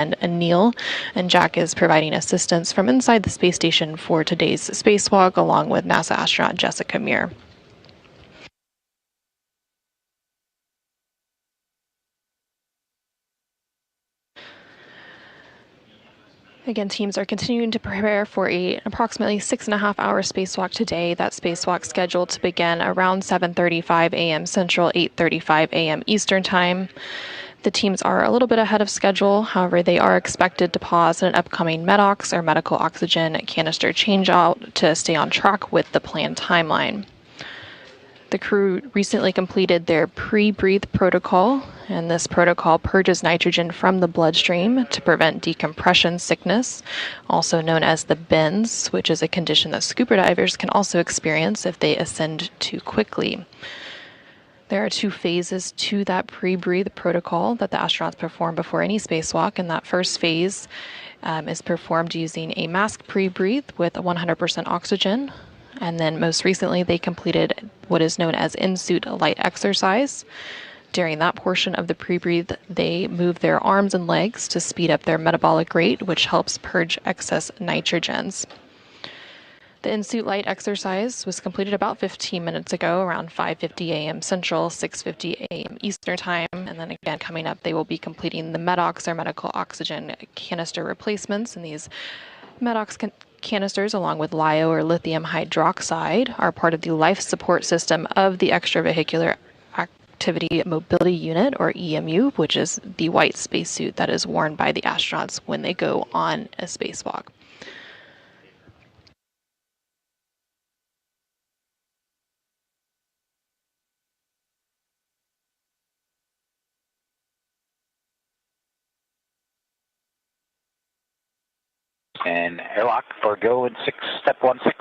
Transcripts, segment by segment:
and Neil, and Jack is providing assistance from inside the space station for today's spacewalk, along with NASA astronaut Jessica Meir. Again, teams are continuing to prepare for an approximately 6.5-hour spacewalk today. That spacewalk scheduled to begin around 7:35 a.m. Central, 8:35 a.m. Eastern Time. The teams are a little bit ahead of schedule. However, they are expected to pause an upcoming MEDOX or medical oxygen canister changeout to stay on track with the planned timeline. The crew recently completed their pre-breathe protocol, and this protocol purges nitrogen from the bloodstream to prevent decompression sickness, also known as the bends, which is a condition that scuba divers can also experience if they ascend too quickly. There are 2 phases to that pre-breathe protocol that the astronauts perform before any spacewalk, and that first phase is performed using a mask pre-breathe with 100% oxygen. And then most recently, they completed what is known as in-suit light exercise. During that portion of the pre-breathe, they move their arms and legs to speed up their metabolic rate, which helps purge excess nitrogens. The in-suit light exercise was completed about 15 minutes ago, around 5:50 a.m. Central, 6:50 a.m. Eastern Time. And then again, coming up, they will be completing the MEDOX or medical oxygen canister replacements. And these MEDOX canisters, along with LiO or lithium hydroxide, are part of the life support system of the extravehicular activity mobility unit, or EMU, which is the white spacesuit that is worn by the astronauts when they go on a spacewalk. And airlock for go in 6, step 16.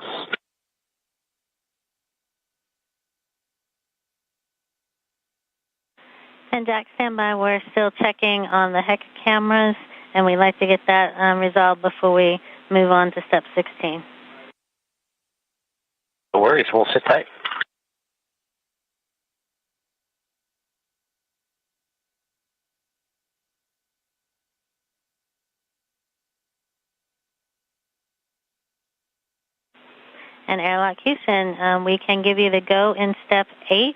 And Jack, stand by. We're still checking on the HECA cameras, and we'd like to get that resolved before we move on to step 16. No worries. We'll sit tight. And Airlock Houston, we can give you the go in step 8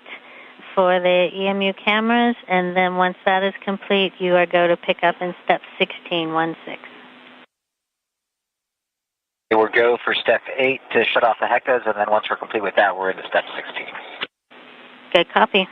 for the EMU cameras, and then once that is complete, you are go to pick up in step 16. We'll go for step 8 to shut off the HECAs, and then once we're complete with that, we're into step 16. Good copy.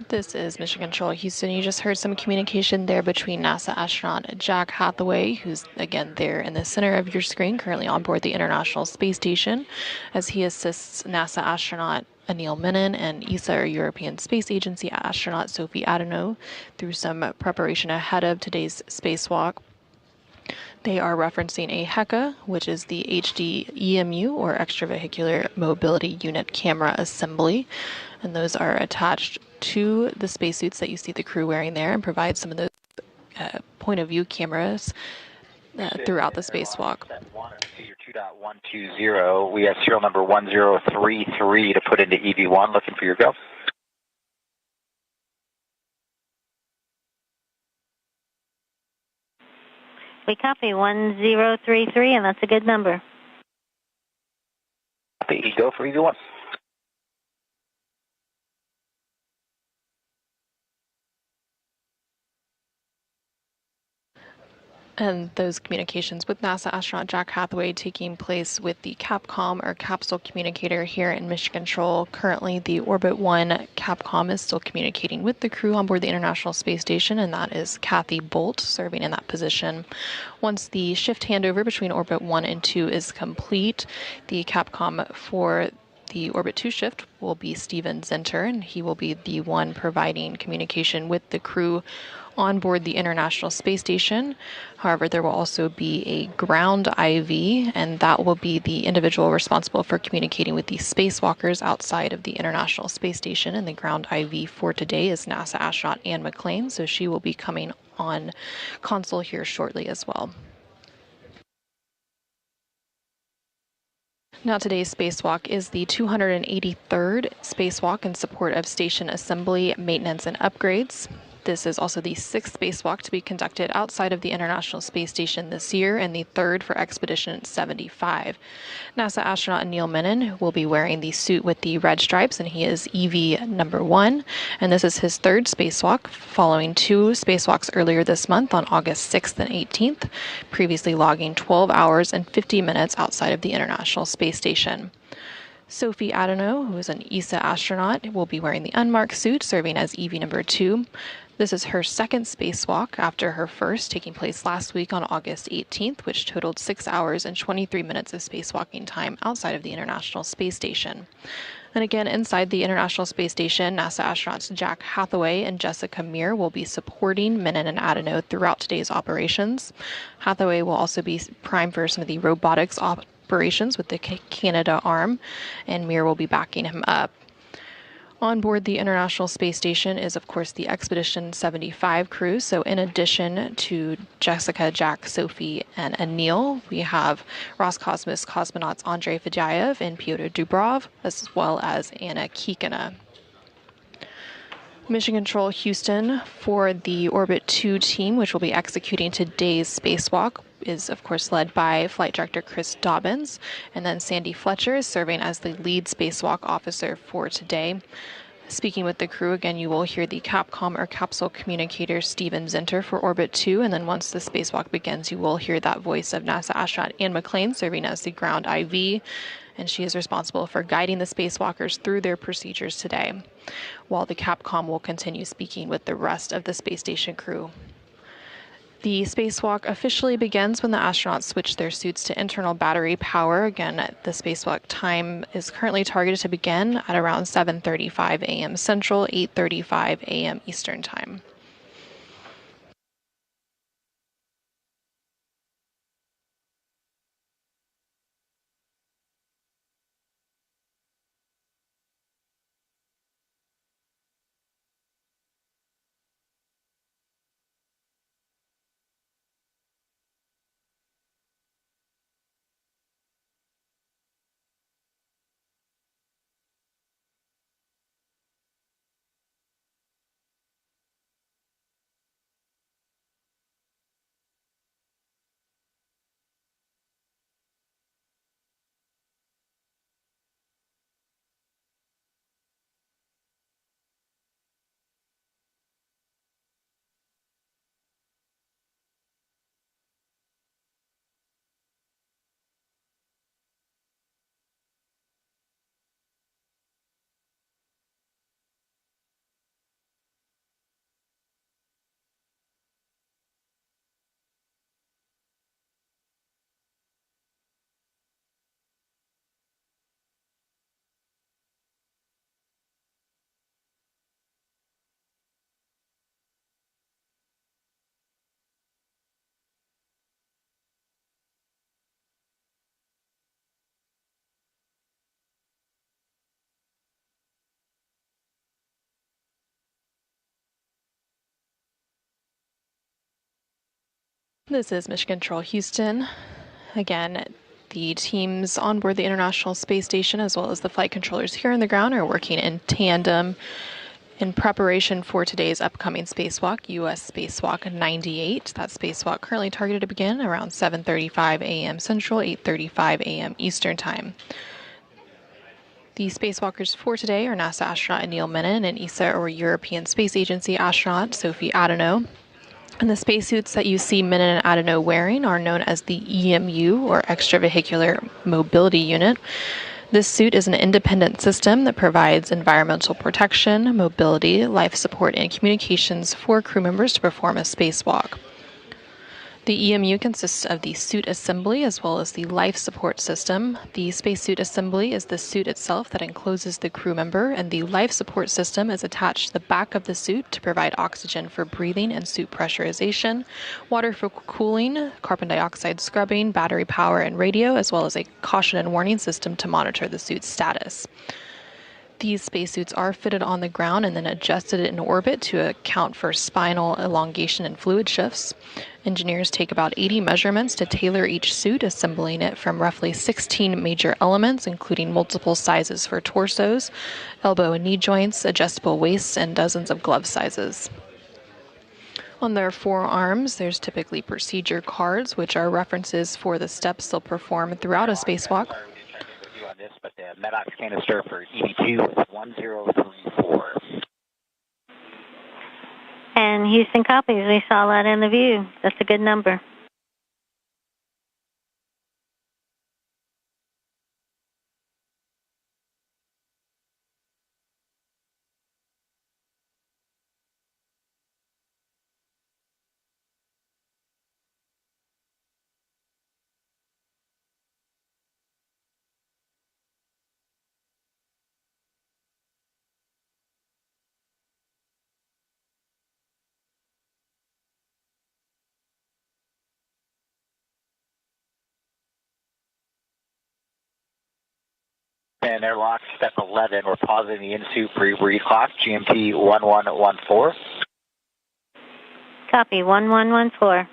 This is Mission Control Houston. You just heard some communication there between NASA astronaut Jack Hathaway, who's again there in the center of your screen, currently on board the International Space Station, as he assists NASA astronaut Anil Menon and ESA, or European Space Agency astronaut Sophie Adano, through some preparation ahead of today's spacewalk. They are referencing a HECA, which is the HD EMU, or Extravehicular Mobility Unit Camera Assembly, and those are attached to the spacesuits that you see the crew wearing there, and provide some of those point-of-view cameras throughout the spacewalk. 2.120. We have serial number 1033 to put into EV1. Looking for your go. We copy 1033, and that's a good number. Copy. Go for EV1. And those communications with NASA astronaut Jack Hathaway taking place with the Capcom, or capsule communicator, here in Mission Control. Currently, the Orbit 1 Capcom is still communicating with the crew on board the International Space Station, and that is Kathy Bolt serving in that position. Once the shift handover between Orbit 1 and 2 is complete, the Capcom for the Orbit 2 shift will be Steven Zenter, and he will be the one providing communication with the crew on board the International Space Station. However, there will also be a ground IV, and that will be the individual responsible for communicating with the spacewalkers outside of the International Space Station. And the ground IV for today is NASA astronaut Anne McLean, so she will be coming on console here shortly as well. Now, today's spacewalk is the 283rd spacewalk in support of station assembly, maintenance, and upgrades. This is also the 6th spacewalk to be conducted outside of the International Space Station this year, and the 3rd for Expedition 75. NASA astronaut Neil Menon will be wearing the suit with the red stripes, and he is EV number 1. And this is his 3rd spacewalk, following 2 spacewalks earlier this month on August 6th and 18th, previously logging 12 hours and 50 minutes outside of the International Space Station. Sophie Adano, who is an ESA astronaut, will be wearing the unmarked suit, serving as EV number 2. This is her 2nd spacewalk after her first, taking place last week on August 18th, which totaled 6 hours and 23 minutes of spacewalking time outside of the International Space Station. And again, inside the International Space Station, NASA astronauts Jack Hathaway and Jessica Meir will be supporting Menon and Adano throughout today's operations. Hathaway will also be primed for some of the robotics operations with the Canadarm, and Meir will be backing him up. On board the International Space Station is, of course, the Expedition 75 crew. So in addition to Jessica, Jack, Sophie, and Anil, we have Roscosmos cosmonauts Andrei Fedyaev and Pyotr Dubrov, as well as Anna Kikina. Mission Control Houston for the Orbit 2 team, which will be executing today's spacewalk, is of course led by Flight Director Chris Dobbins, and then Sandy Fletcher is serving as the lead spacewalk officer for today. Speaking with the crew, again, you will hear the Capcom or capsule communicator Steven Zinter for Orbit 2, and then once the spacewalk begins, you will hear that voice of NASA astronaut Anne McClain serving as the ground IV, and she is responsible for guiding the spacewalkers through their procedures today, while the Capcom will continue speaking with the rest of the space station crew. The spacewalk officially begins when the astronauts switch their suits to internal battery power. Again, the spacewalk time is currently targeted to begin at around 7:35 a.m. Central, 8:35 a.m. Eastern Time. This is Mission Control Houston. Again, the teams on board the International Space Station, as well as the flight controllers here on the ground, are working in tandem in preparation for today's upcoming spacewalk, U.S. Spacewalk 98. That spacewalk currently targeted to begin around 7:35 a.m. Central, 8:35 a.m. Eastern Time. The spacewalkers for today are NASA astronaut Neil Menon and ESA or European Space Agency astronaut Sophie Adano. And the spacesuits that you see Menon and Adano wearing are known as the EMU, or Extravehicular Mobility Unit. This suit is an independent system that provides environmental protection, mobility, life support, and communications for crew members to perform a spacewalk. The EMU consists of the suit assembly as well as the life support system. The spacesuit assembly is the suit itself that encloses the crew member, and the life support system is attached to the back of the suit to provide oxygen for breathing and suit pressurization, water for cooling, carbon dioxide scrubbing, battery power, and radio, as well as a caution and warning system to monitor the suit's status. These spacesuits are fitted on the ground and then adjusted in orbit to account for spinal elongation and fluid shifts. Engineers take about 80 measurements to tailor each suit, assembling it from roughly 16 major elements, including multiple sizes for torsos, elbow and knee joints, adjustable waists, and dozens of glove sizes. On their forearms, there's typically procedure cards, which are references for the steps they'll perform throughout a spacewalk. On this, but the MEDOX canister for EV2 is 1034. And Houston copies. We saw that in the view. That's a good number. And airlock, step 11, we're pausing the in-suit pre-read clock, GMT 1114. Copy, 1114.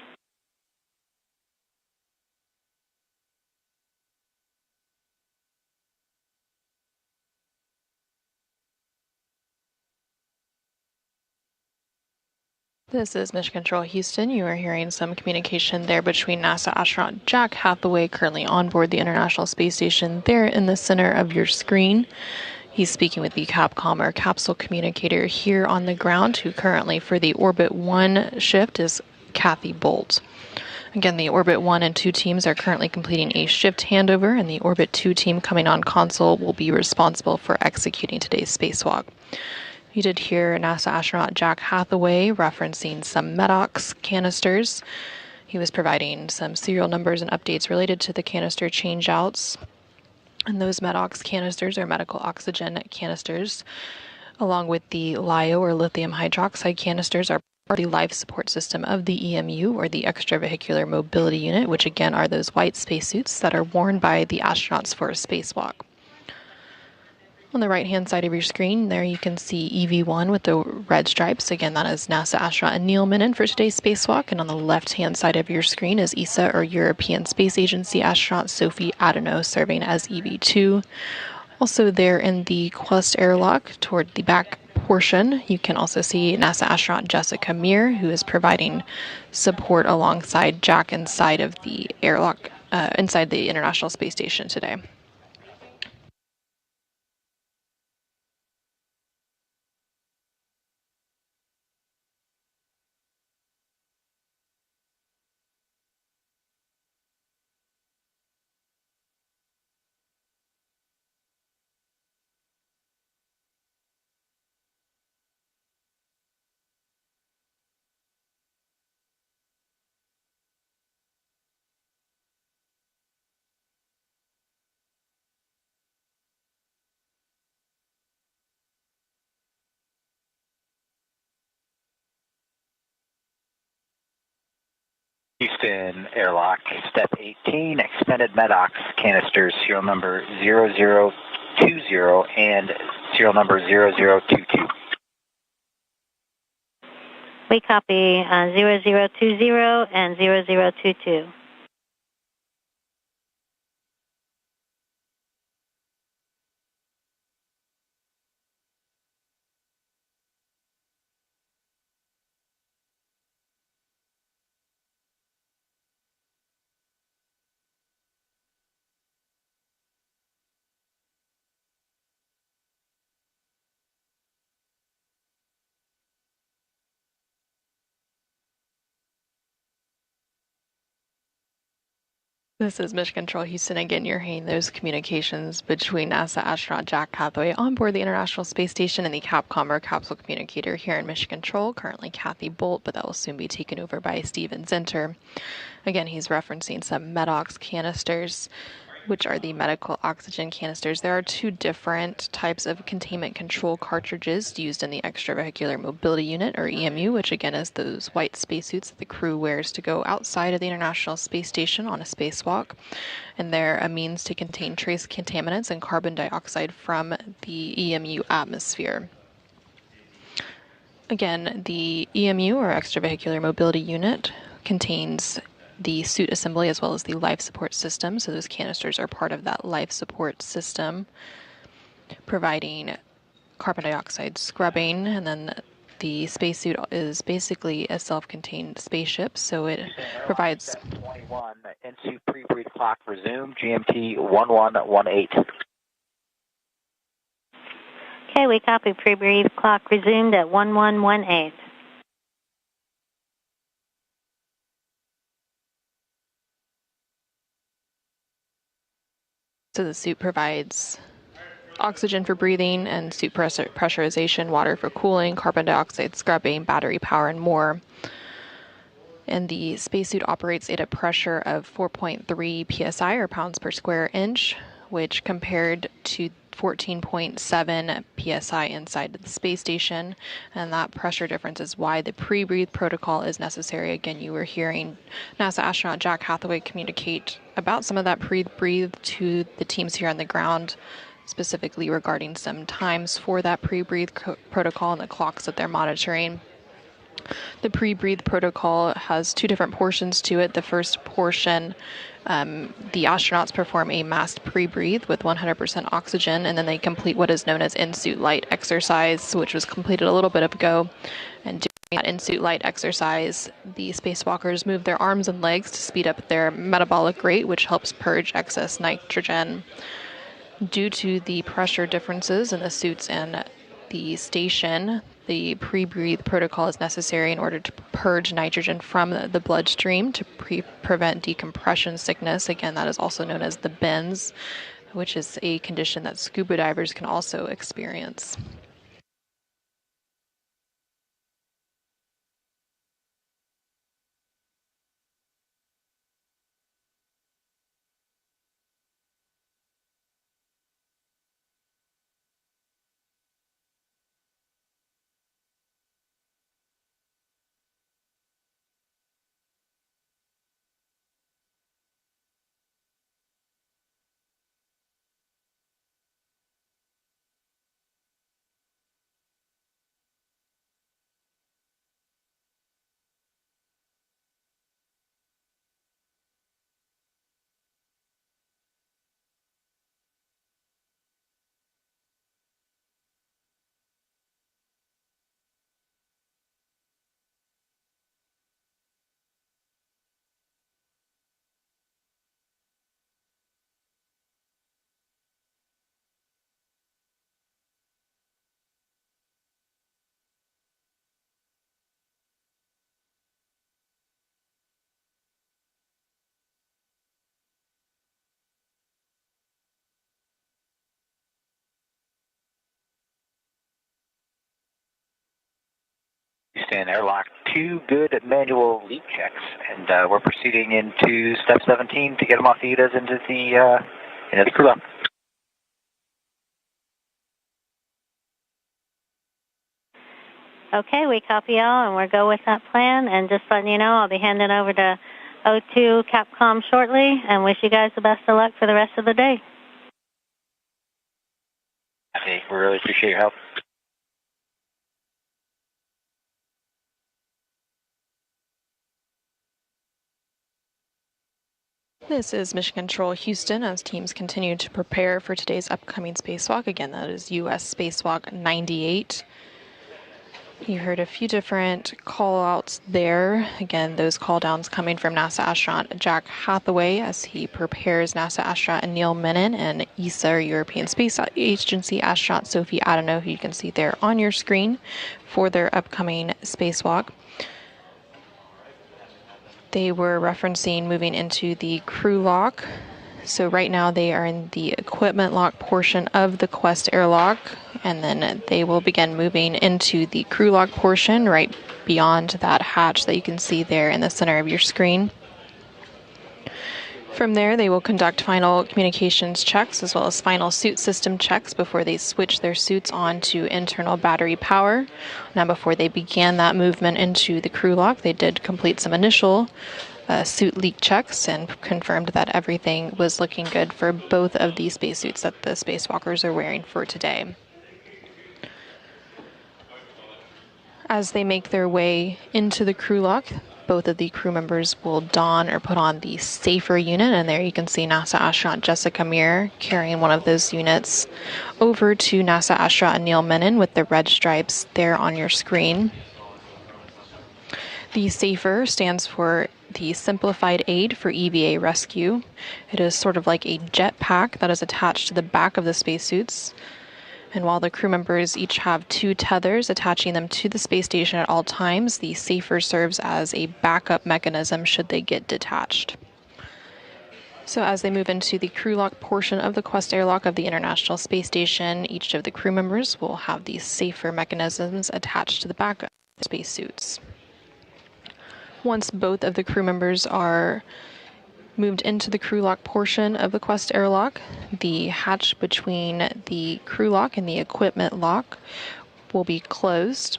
This is Mission Control Houston. You are hearing some communication there between NASA astronaut Jack Hathaway, currently on board the International Space Station, there in the center of your screen. He's speaking with the Capcom, or capsule communicator, here on the ground, who currently for the Orbit 1 shift is Kathy Bolt. Again, the Orbit 1 and 2 teams are currently completing a shift handover, and the Orbit 2 team coming on console will be responsible for executing today's spacewalk. You did hear NASA astronaut Jack Hathaway referencing some MEDOX canisters. He was providing some serial numbers and updates related to the canister changeouts. And those MEDOX canisters are medical oxygen canisters, along with the LiO, or lithium hydroxide canisters, are part of the life support system of the EMU, or the extravehicular mobility unit, which again are those white spacesuits that are worn by the astronauts for a spacewalk. On the right-hand side of your screen, there you can see EV1 with the red stripes. Again, that is NASA astronaut Neil Minin for today's spacewalk. And on the left-hand side of your screen is ESA, or European Space Agency astronaut Sophie Adeneau, serving as EV2. Also there in the Quest airlock toward the back portion, you can also see NASA astronaut Jessica Meir, who is providing support alongside Jack inside of the airlock, inside the International Space Station today. Houston airlock, step 18, extended MEDOX canisters, serial number 0020 and serial number 0022. We copy 0020 and 0022. This is Mission Control Houston. Again, you're hearing those communications between NASA astronaut Jack Hathaway on board the International Space Station and the Capcom, or capsule communicator, here in Mission Control, currently Kathy Bolt, but that will soon be taken over by Steven Zinter. Again, he's referencing some MEDOX canisters. which are the medical oxygen canisters. There are two different types of containment control cartridges used in the extravehicular mobility unit, or EMU, which again is those white spacesuits that the crew wears to go outside of the International Space Station on a spacewalk. And they're a means to contain trace contaminants and carbon dioxide from the EMU atmosphere. Again, the EMU, or extravehicular mobility unit, contains the suit assembly as well as the life support system. So those canisters are part of that life support system, providing carbon dioxide scrubbing. And then the spacesuit is basically a self-contained spaceship, so it provides... 21, in-suit pre-breathe clock resume, GMT 1118. Okay, we copy. Pre-breathe clock resumed at 1118. So the suit provides oxygen for breathing and suit pressurization, water for cooling, carbon dioxide scrubbing, battery power, and more. And the spacesuit operates at a pressure of 4.3 psi, or pounds per square inch, which compared to 14.7 psi inside the space station. And that pressure difference is why the pre-breathe protocol is necessary. Again, you were hearing NASA astronaut Jack Hathaway communicate about some of that pre-breathe to the teams here on the ground, specifically regarding some times for that pre-breathe protocol and the clocks that they're monitoring. The pre-breathe protocol has two different portions to it. The first portion, the astronauts perform a masked pre-breathe with 100% oxygen, and then they complete what is known as in-suit light exercise, which was completed a little bit ago. And during that in-suit light exercise, the spacewalkers move their arms and legs to speed up their metabolic rate, which helps purge excess nitrogen. Due to the pressure differences in the suits and the station, the pre-breathe protocol is necessary in order to purge nitrogen from the bloodstream to prevent decompression sickness. Again, that is also known as the bends, which is a condition that scuba divers can also experience. Houston, airlock 2, good manual leak checks, and we're proceeding into step 17 to get them off the EDAs into the crew lock. Okay, we copy all, and we'll go with that plan. And just letting you know, I'll be handing over to O2 Capcom shortly, and wish you guys the best of luck for the rest of the day. Okay, we really appreciate your help. This is Mission Control Houston as teams continue to prepare for today's upcoming spacewalk. Again, that is U.S. Spacewalk 98. You heard a few different call-outs there. Again, those call-downs coming from NASA astronaut Jack Hathaway as he prepares NASA astronaut Neil Menon and ESA, or European Space Agency astronaut Sophie Adano, who you can see there on your screen, for their upcoming spacewalk. They were referencing moving into the crew lock. So right now they are in the equipment lock portion of the Quest airlock, and then they will begin moving into the crew lock portion right beyond that hatch that you can see there in the center of your screen. From there, they will conduct final communications checks as well as final suit system checks before they switch their suits on to internal battery power. Now, before they began that movement into the crew lock, they did complete some initial suit leak checks and confirmed that everything was looking good for both of the spacesuits that the spacewalkers are wearing for today. As they make their way into the crew lock, both of the crew members will don or put on the safer unit, and there you can see NASA astronaut Jessica Meir carrying one of those units over to NASA astronaut Neil Menon with the red stripes there on your screen. The SAFER stands for the Simplified Aid for EVA Rescue. It is sort of like a jet pack that is attached to the back of the spacesuits. And while the crew members each have 2 tethers attaching them to the space station at all times, the SAFER serves as a backup mechanism should they get detached. So as they move into the crew lock portion of the Quest airlock of the International Space Station, each of the crew members will have these SAFER mechanisms attached to the back of the spacesuits. Once both of the crew members are moved into the crew lock portion of the Quest airlock, the hatch between the crew lock and the equipment lock will be closed.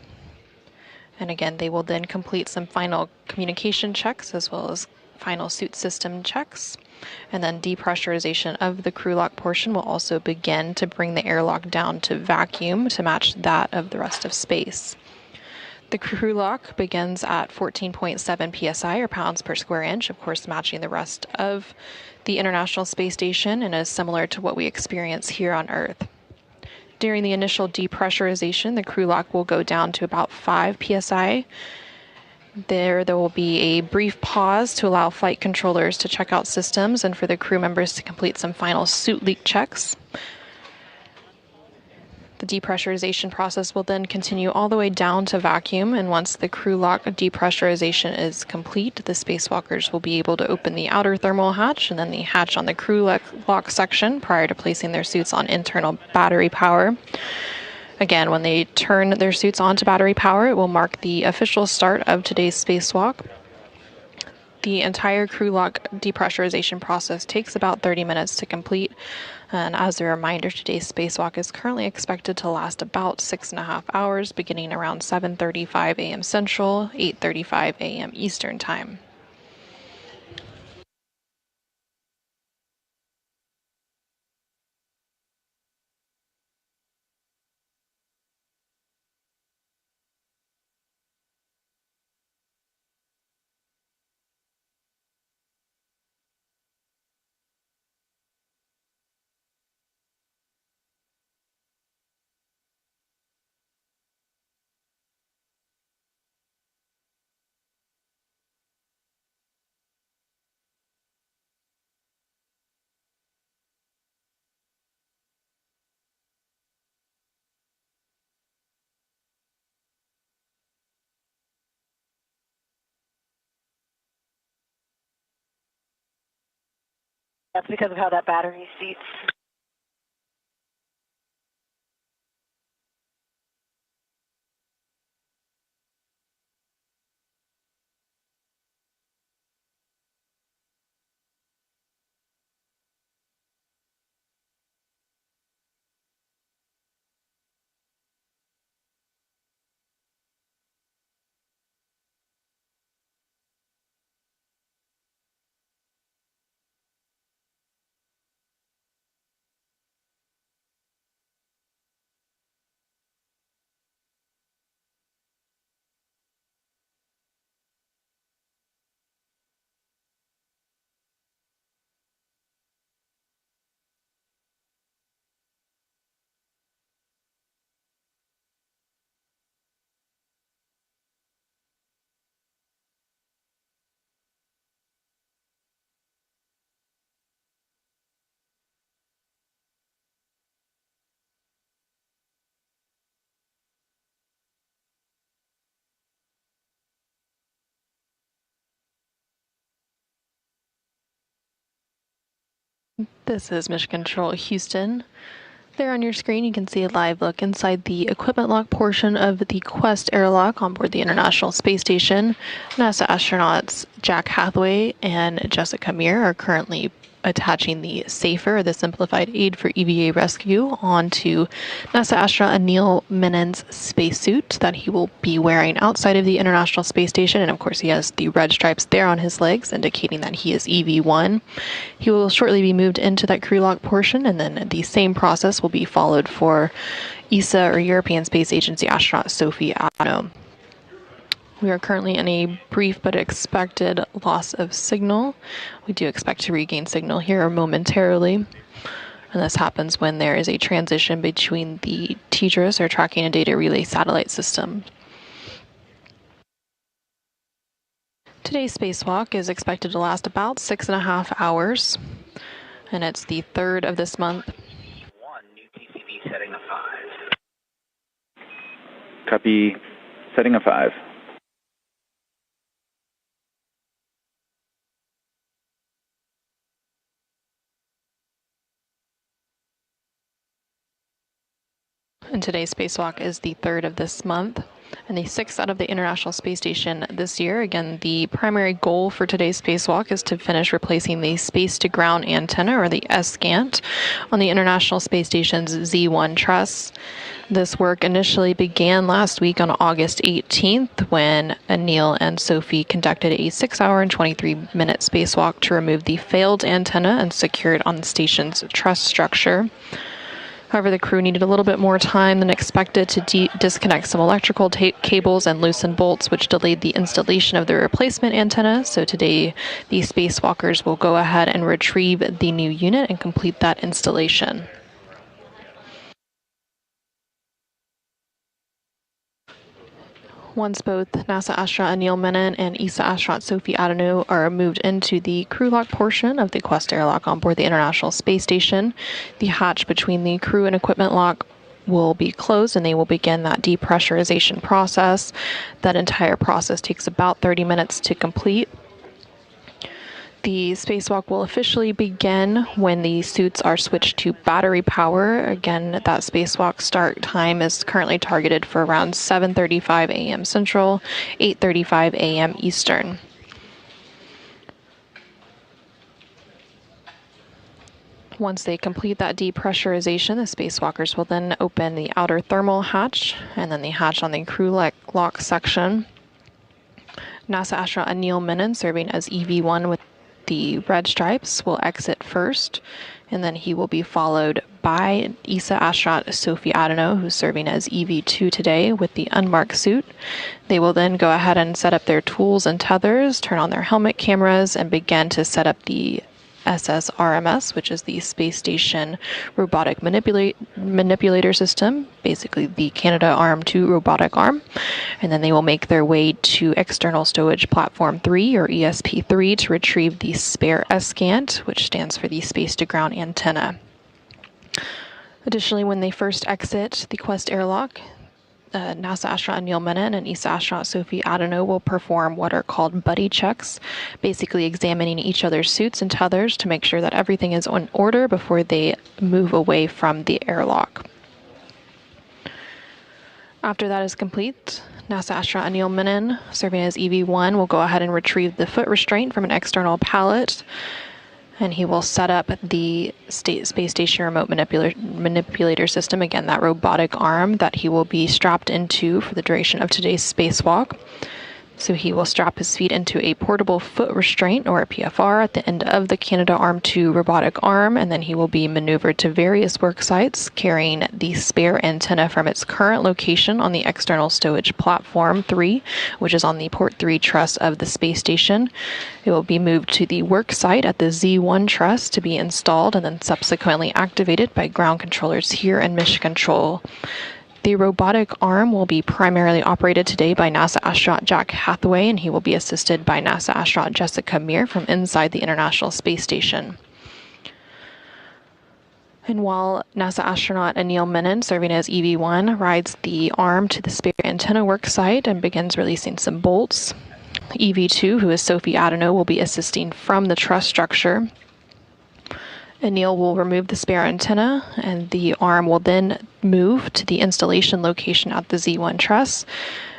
And again, they will then complete some final communication checks as well as final suit system checks. And then depressurization of the crew lock portion will also begin to bring the airlock down to vacuum to match that of the rest of space. The crew lock begins at 14.7 psi or pounds per square inch, of course matching the rest of the International Space Station and is similar to what we experience here on Earth. During the initial depressurization, the crew lock will go down to about 5 psi. There will be a brief pause to allow flight controllers to check out systems and for the crew members to complete some final suit leak checks. The depressurization process will then continue all the way down to vacuum, and once the crew lock depressurization is complete, the spacewalkers will be able to open the outer thermal hatch and then the hatch on the crew lock section prior to placing their suits on internal battery power. Again, when they turn their suits onto battery power, it will mark the official start of today's spacewalk. The entire crew lock depressurization process takes about 30 minutes to complete. And as a reminder, today's spacewalk is currently expected to last about 6.5 hours, beginning around 7:35 a.m. Central, 8:35 a.m. Eastern Time. That's because of how that battery seats. This is Mission Control Houston. There on your screen, you can see a live look inside the equipment lock portion of the Quest airlock on board the International Space Station. NASA astronauts Jack Hathaway and Jessica Meir are currently attaching the SAFER, the Simplified Aid for EVA Rescue, onto NASA astronaut Neil Menon's spacesuit that he will be wearing outside of the International Space Station. And of course, he has the red stripes there on his legs, indicating that he is EV1. He will shortly be moved into that crew lock portion, and then the same process will be followed for ESA, or European Space Agency astronaut Sophie Adano. We are currently in a brief but expected loss of signal. We do expect to regain signal here momentarily. And this happens when there is a transition between the TDRS, or Tracking and Data Relay Satellite System. Today's spacewalk is expected to last about 6.5 hours. And it's the 3rd of this month. 1, new TCB setting of 5. Copy, setting of 5. And today's spacewalk is the 3rd of this month and the 6th out of the International Space Station this year. Again, the primary goal for today's spacewalk is to finish replacing the space-to-ground antenna, or the SGANT, on the International Space Station's Z1 truss. This work initially began last week on August 18th when Neil and Sophie conducted a 6-hour and 23-minute spacewalk to remove the failed antenna and secure it on the station's truss structure. However, the crew needed a little bit more time than expected to disconnect some electrical cables and loosen bolts, which delayed the installation of the replacement antenna. So today, the spacewalkers will go ahead and retrieve the new unit and complete that installation. Once both NASA astronaut Neil Menon and ESA astronaut Sophie Adano are moved into the crew lock portion of the Quest airlock on board the International Space Station, the hatch between the crew and equipment lock will be closed, and they will begin that depressurization process. That entire process takes about 30 minutes to complete. The spacewalk will officially begin when the suits are switched to battery power. Again, that spacewalk start time is currently targeted for around 7:35 a.m. Central, 8:35 a.m. Eastern. Once they complete that depressurization, the spacewalkers will then open the outer thermal hatch and then the hatch on the crew lock section. NASA astronaut Neil Menon, serving as EV1 with the red stripes, will exit first, and then he will be followed by ESA astronaut Sophie Adano, who's serving as EV2 today with the unmarked suit. They will then go ahead and set up their tools and tethers, turn on their helmet cameras, and begin to set up the SSRMS, which is the Space Station Robotic Manipulator System, basically the Canadarm2 robotic arm. And then they will make their way to External Stowage Platform 3, or ESP3, to retrieve the spare SGANT, which stands for the Space-to-Ground Antenna. Additionally, when they first exit the Quest airlock, NASA astronaut Neil Menon and ESA astronaut Sophie Adano will perform what are called buddy checks, basically examining each other's suits and tethers to make sure that everything is in order before they move away from the airlock. After that is complete, NASA astronaut Neil Menon, serving as EV1, will go ahead and retrieve the foot restraint from an external pallet, and he will set up the Space Station Remote Manipulator System, again, that robotic arm that he will be strapped into for the duration of today's spacewalk. So he will strap his feet into a portable foot restraint, or a PFR, at the end of the Canadarm2 robotic arm, and then he will be maneuvered to various work sites, carrying the spare antenna from its current location on the External Stowage Platform 3, which is on the Port 3 truss of the space station. It will be moved to the work site at the Z1 truss to be installed and then subsequently activated by ground controllers here in Mission Control. The robotic arm will be primarily operated today by NASA astronaut Jack Hathaway, and he will be assisted by NASA astronaut Jessica Meir from inside the International Space Station. And while NASA astronaut Neil Menon, serving as EV1, rides the arm to the spare antenna work site and begins releasing some bolts, EV2, who is Sophie Adano, will be assisting from the truss structure. Anil will remove the spare antenna, and the arm will then move to the installation location at the Z1 truss.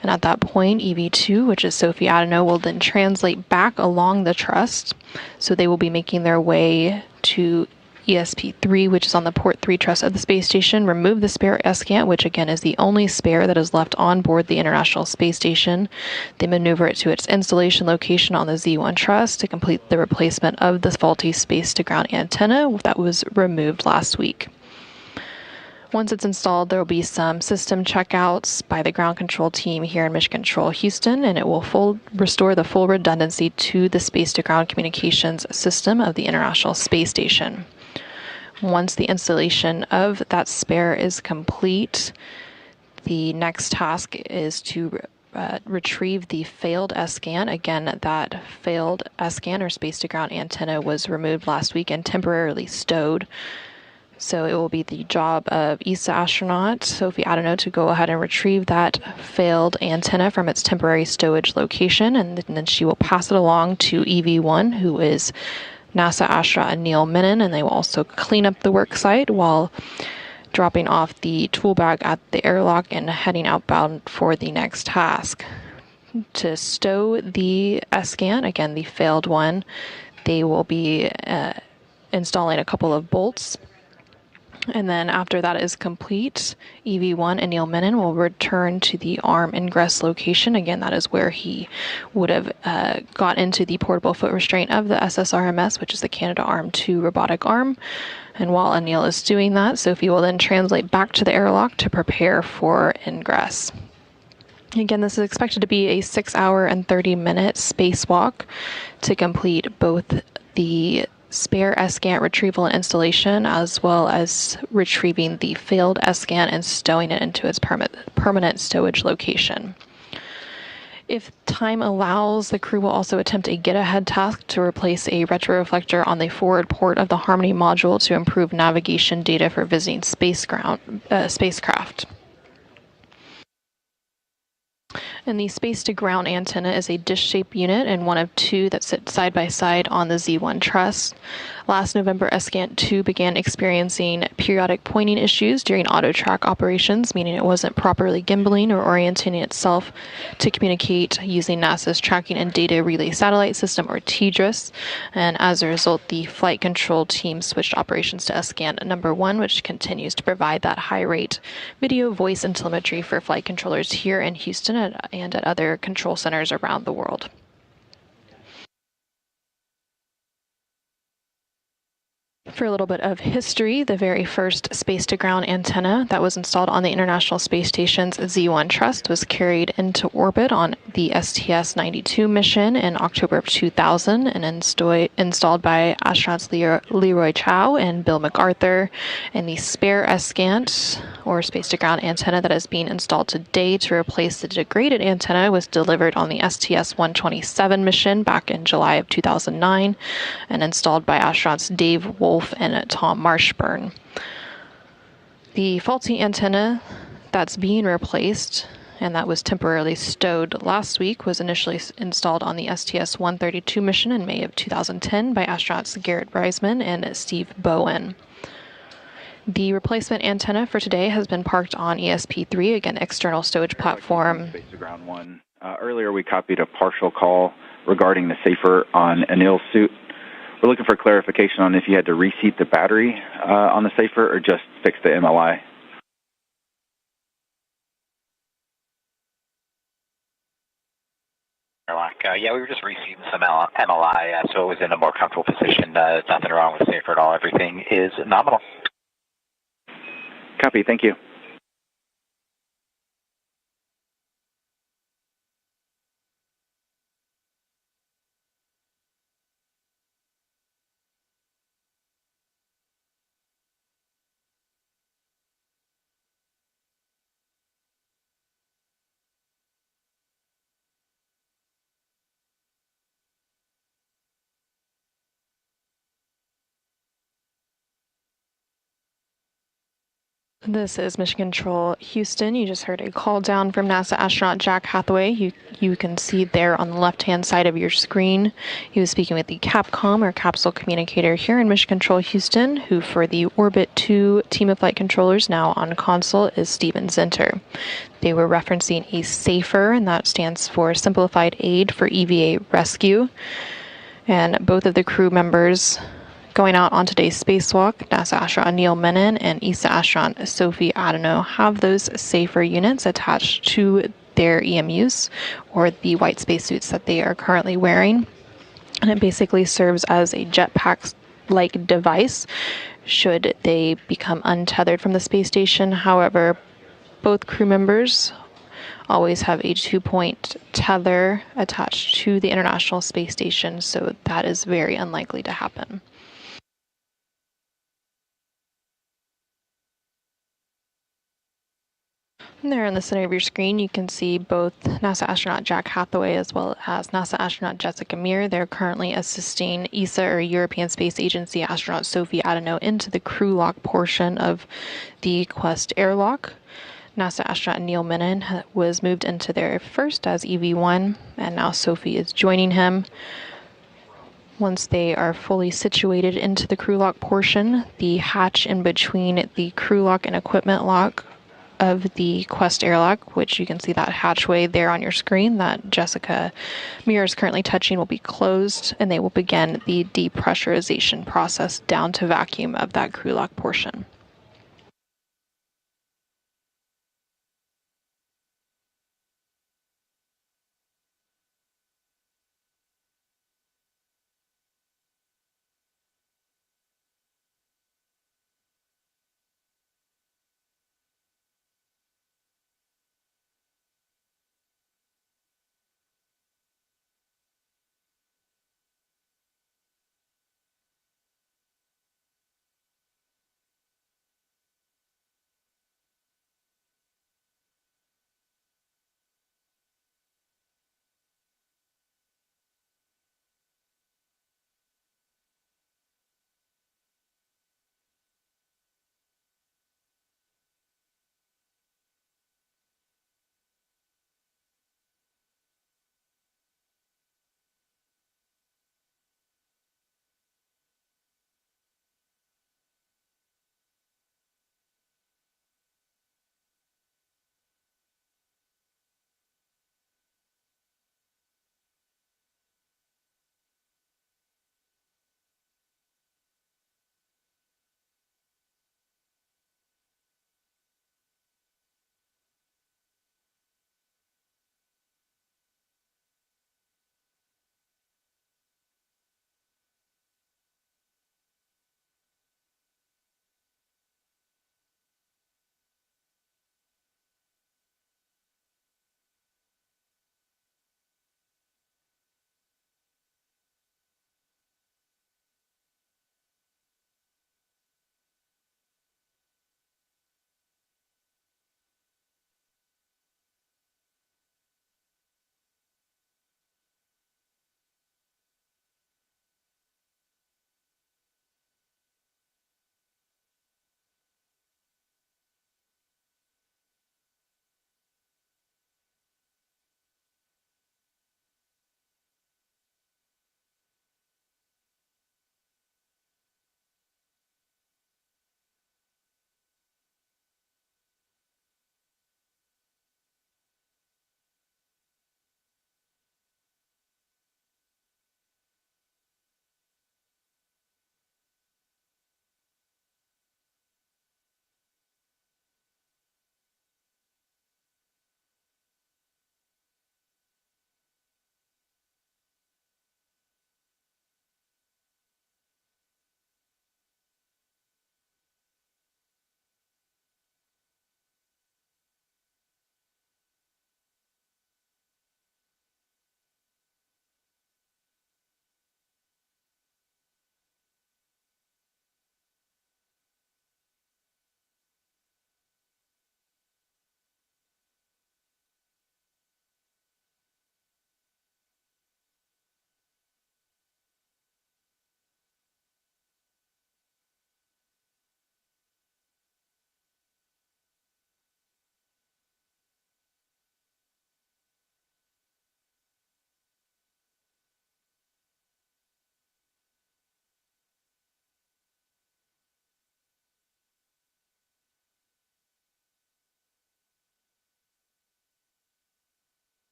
And at that point, EV2, which is Sophie Adano, will then translate back along the truss. So they will be making their way to ESP3, which is on the port 3 truss of the space station, remove the spare ESCANT, which again is the only spare that is left on board the International Space Station. They maneuver it to its installation location on the Z1 truss to complete the replacement of the faulty space-to-ground antenna that was removed last week. Once it's installed, there will be some system checkouts by the ground control team here in Mission Control Houston, and it will restore the full redundancy to the space-to-ground communications system of the International Space Station. Once the installation of that spare is complete, the next task is to retrieve the failed ESCANT. Again, that failed ESCANT or space-to-ground antenna was removed last week and temporarily stowed. So it will be the job of ESA astronaut Sophie Adano to go ahead and retrieve that failed antenna from its temporary stowage location, and then she will pass it along to EV1, who is NASA astronaut Anil Menon, and they will also clean up the work site while dropping off the tool bag at the airlock and heading outbound for the next task. To stow the ESCANT, again the failed one, they will be installing a couple of bolts. And then after that is complete, EV1 Anil Menon will return to the arm ingress location. Again, that is where he would have got into the portable foot restraint of the SSRMS, which is the Canadarm2 robotic arm. And while Anil is doing that, Sophie will then translate back to the airlock to prepare for ingress. Again, this is expected to be a 6-hour and 30-minute spacewalk to complete both the spare ESCANT retrieval and installation, as well as retrieving the failed ESCANT and stowing it into its permanent stowage location. If time allows, the crew will also attempt a get-ahead task to replace a retroreflector on the forward port of the Harmony module to improve navigation data for visiting spacecraft. And the space-to-ground antenna is a dish-shaped unit and one of two that sit side by side on the Z1 truss. Last November, ESCANT-2 began experiencing periodic pointing issues during auto-track operations, meaning it wasn't properly gimbaling or orienting itself to communicate using NASA's Tracking and Data Relay Satellite System, or TDRS. And as a result, the flight control team switched operations to ESCANT number 1, which continues to provide that high-rate video, voice, and telemetry for flight controllers here in Houston and at other control centers around the world. For a little bit of history, the very first space-to-ground antenna that was installed on the International Space Station's Z1 truss was carried into orbit on the STS-92 mission in October of 2000 and installed by astronauts Leroy Chow and Bill MacArthur. And the spare ESCANT, or space-to-ground antenna, that is being installed today to replace the degraded antenna was delivered on the STS-127 mission back in July of 2009 and installed by astronauts Dave Wolf and Tom Marshburn. The faulty antenna that's being replaced and that was temporarily stowed last week was initially installed on the STS-132 mission in May of 2010 by astronauts Garrett Reisman and Steve Bowen. The replacement antenna for today has been parked on ESP3, again, external stowage platform. Space to ground 1. Earlier we copied a partial call regarding the safer on Anil's suit. We're looking for clarification on if you had to reseat the battery on the safer or just fix the MLI. Yeah, we were just reseating some MLI, so it was in a more comfortable position. Nothing wrong with the safer at all. Everything is nominal. Copy. Thank you. This is Mission Control Houston. You just heard a call down from NASA astronaut Jack Hathaway. You can see there on the left-hand side of your screen. He was speaking with the CAPCOM, or capsule communicator, here in Mission Control Houston, who for the Orbit 2 team of flight controllers now on console is Steven Zinter. They were referencing a SAFER, and that stands for Simplified Aid for EVA Rescue. And both of the crew members going out on today's spacewalk, NASA astronaut Neil Menon and ESA astronaut Sophie Adano, have those SAFER units attached to their EMUs, or the white spacesuits that they are currently wearing. And it basically serves as a jetpack-like device should they become untethered from the space station. However, both crew members always have a 2-point tether attached to the International Space Station, so that is very unlikely to happen. And there in the center of your screen, you can see both NASA astronaut Jack Hathaway as well as NASA astronaut Jessica Meir. They're currently assisting ESA, or European Space Agency, astronaut Sophie Adano into the crew lock portion of the Quest airlock. NASA astronaut Neil Menon was moved into there first as EV1, and now Sophie is joining him. Once they are fully situated into the crew lock portion, the hatch in between the crew lock and equipment lock of the Quest airlock, which you can see that hatchway there on your screen that Jessica Meir is currently touching, will be closed, and they will begin the depressurization process down to vacuum of that crew lock portion.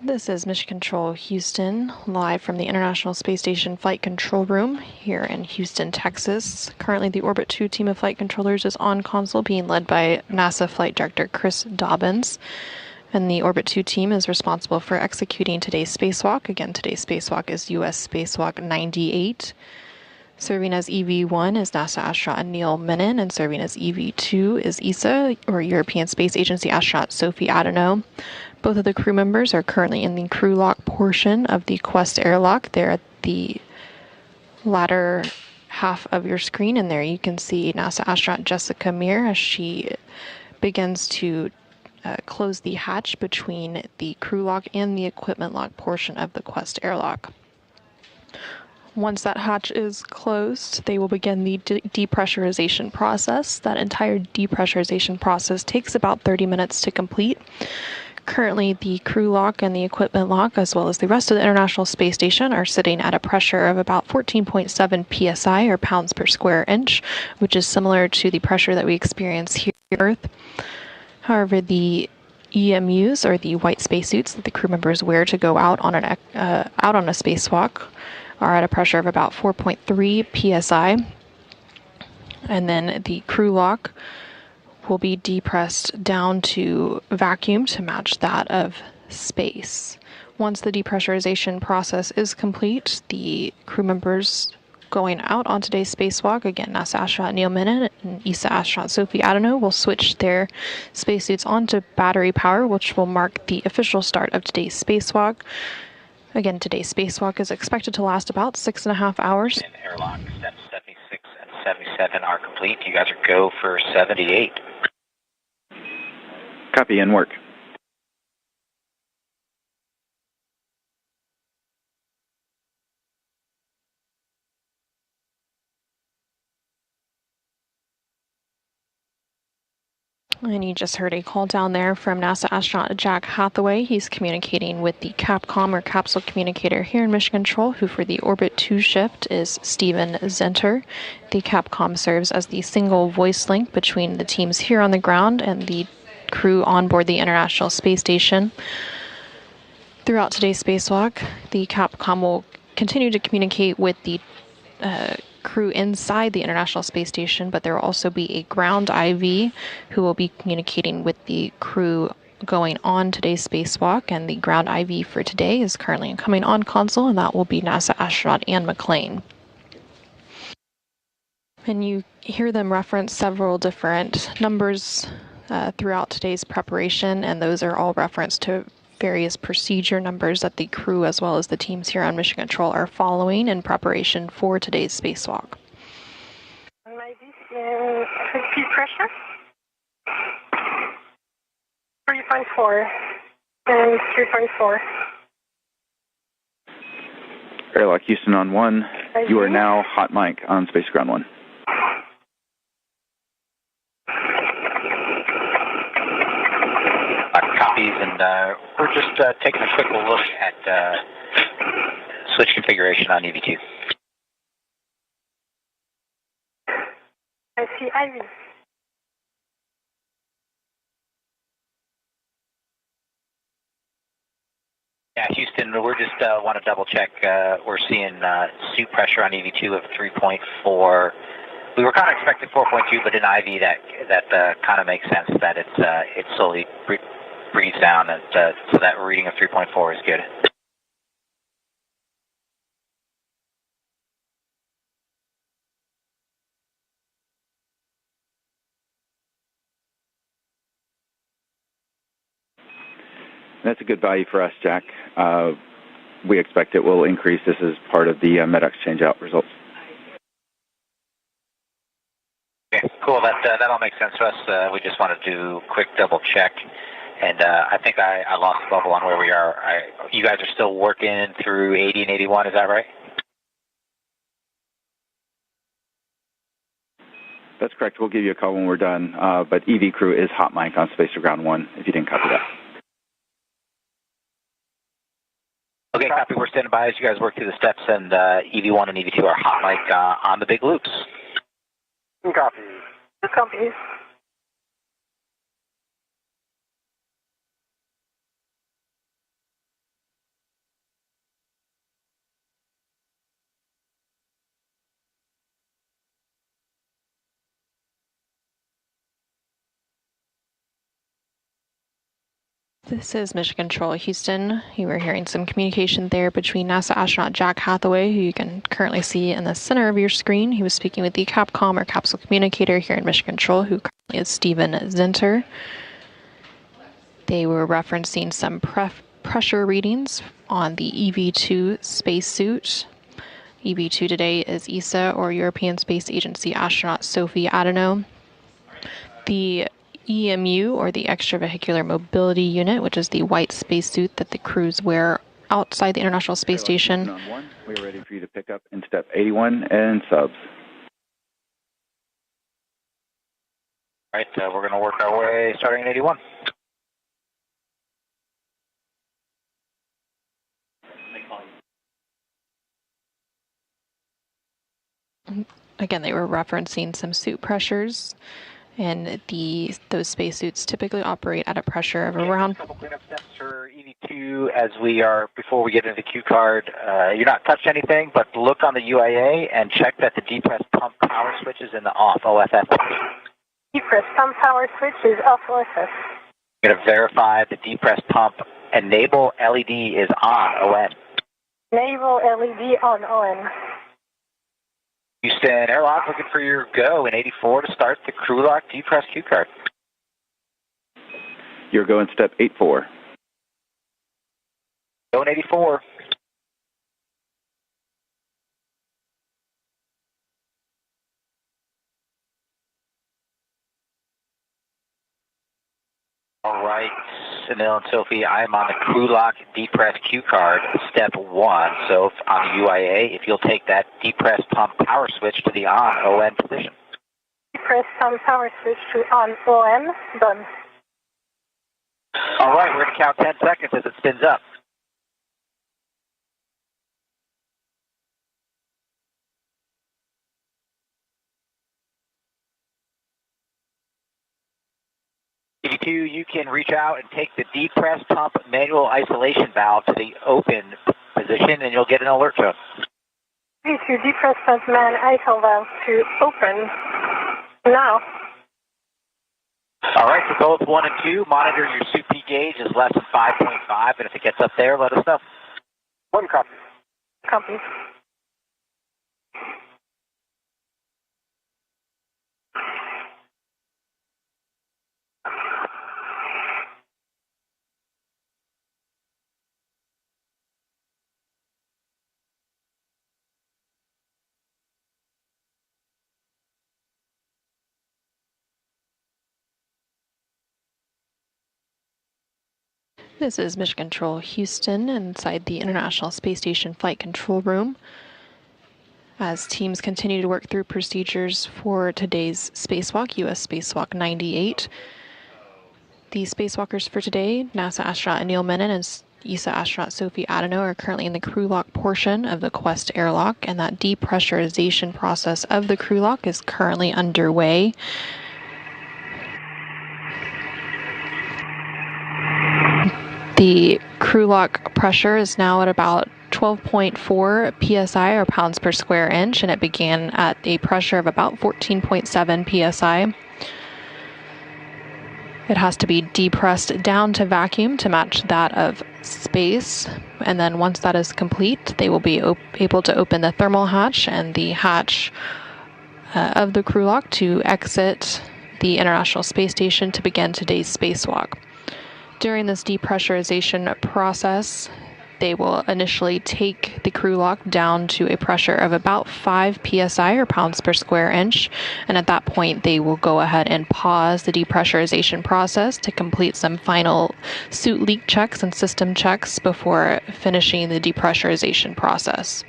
This is Mission Control Houston, live from the International Space Station Flight Control Room here in Houston, Texas. Currently, the Orbit 2 team of flight controllers is on console, being led by NASA Flight Director Chris Dobbins. And the Orbit 2 team is responsible for executing today's spacewalk. Again, today's spacewalk is U.S. Spacewalk 98. Serving as EV1 is NASA astronaut Neil Menon, and serving as EV2 is ESA, or European Space Agency astronaut Sophie Adano. Both of the crew members are currently in the crew lock portion of the Quest airlock. They're at the latter half of your screen, and there you can see NASA astronaut Jessica Meir as she begins to close the hatch between the crew lock and the equipment lock portion of the Quest airlock. Once that hatch is closed, they will begin the depressurization process. That entire depressurization process takes about 30 minutes to complete. Currently, the crew lock and the equipment lock, as well as the rest of the International Space Station, are sitting at a pressure of about 14.7 psi, or pounds per square inch, which is similar to the pressure that we experience here on Earth. However, the EMUs, or the white spacesuits that the crew members wear to go out on a spacewalk, are at a pressure of about 4.3 psi. And then the crew lock will be depressed down to vacuum to match that of space. Once the depressurization process is complete, the crew members going out on today's spacewalk, again, NASA astronaut Neil Menon and ESA astronaut Sophie Adano, will switch their spacesuits onto battery power, which will mark the official start of today's spacewalk. Again, today's spacewalk is expected to last about 6.5 hours. And airlock steps 76 and 77 are complete. You guys are go for 78. Copy and work. And you just heard a call down there from NASA astronaut Jack Hathaway. He's communicating with the Capcom, or capsule communicator, here in Mission Control, who for the Orbit 2 shift is Steven Zenter. The Capcom serves as the single voice link between the teams here on the ground and the crew on board the International Space Station. Throughout today's spacewalk, the Capcom will continue to communicate with the crew inside the International Space Station, but there will also be a ground IV who will be communicating with the crew going on today's spacewalk, and the ground IV for today is currently coming on console, and that will be NASA astronaut Anne McLean. And you hear them reference several different numbers throughout today's preparation, and those are all referenced to various procedure numbers that the crew, as well as the teams here on Mission Control, are following in preparation for today's spacewalk. Maybe speed pressure 3.4 and 3.4. Airlock Houston on 1. You are now hot mic on Space Ground 1. Copies, and we're just taking a quick look at switch configuration on EV2. I see Ivy. Yeah, Houston, we're just want to double check. We're seeing suit pressure on EV2 of 3.4. We were kind of expecting 4.2, but in IV that kind of makes sense that it's slowly breathes down, and so that reading of 3.4 is good. That's a good value for us, Jack. We expect it will increase. This is part of the MEDEX change-out results. Okay, cool. That all makes sense to us. We just want to do a quick double check. And I think I lost the bubble on where we are. You guys are still working through 80 and 81, is that right? That's correct. We'll give you a call when we're done. But EV crew is hot mic on Space Ground 1, if you didn't copy that. Okay, copy. We're standing by as you guys work through the steps, and EV1 and EV2 are hot mic on the big loops. Copy. Copy. This is Mission Control Houston. You were hearing some communication there between NASA astronaut Jack Hathaway, who you can currently see in the center of your screen. He was speaking with the Capcom or capsule communicator here in Mission Control, who currently is Steven Zinter. They were referencing some pressure readings on the EV-2 spacesuit. EV-2 today is ESA, or European Space Agency astronaut Sophie Adano. The EMU, or the Extravehicular Mobility Unit, which is the white spacesuit that the crews wear outside the International Space Station. We are ready for you to pick up in step 81 and subs. All right, we're going to work our way starting at 81. Again, they were referencing some suit pressures, and those spacesuits typically operate at a pressure of around. A couple cleanup steps for EV2 as we are, before we get into the Q card. You're not touched anything, but look on the UIA and check that the depressed pump power switch is in the off OFF. Depressed pump power switch is off OFF. You're going to verify the depressed pump enable LED is on ON. Enable LED on ON. Houston Airlock, looking for your go in 84 to start the crew lock depress Q card. You're going step 84. Go in 84. All right, Sunil and Sophie, I'm on the crew lock depress Q card, step 1. So on the UIA, if you'll take that depress pump power switch to the on ON position. Depress pump power switch to on ON, done. All right, we're going to count 10 seconds as it spins up. EV2, you can reach out and take the depress pump manual isolation valve to the open position, and you'll get an alert tone. EV2, depress pump man ISO valve to open now. All right, for both 1 and 2, monitor your suit P gauge is less than 5.5, and if it gets up there, let us know. 1 copy. Copy. This is Mission Control Houston inside the International Space Station Flight Control Room as teams continue to work through procedures for today's spacewalk, U.S. Spacewalk 98. The spacewalkers for today, NASA astronaut Neil Menon and ESA astronaut Sophie Adano, are currently in the crew lock portion of the Quest airlock, and that depressurization process of the crew lock is currently underway. The crew lock pressure is now at about 12.4 psi, or pounds per square inch, and it began at a pressure of about 14.7 psi. It has to be depressed down to vacuum to match that of space, and then once that is complete, they will be able to open the thermal hatch and the hatch of the crew lock to exit the International Space Station to begin today's spacewalk. During this depressurization process, they will initially take the crew lock down to a pressure of about 5 psi, or pounds per square inch, and at that point they will go ahead and pause the depressurization process to complete some final suit leak checks and system checks before finishing the depressurization process.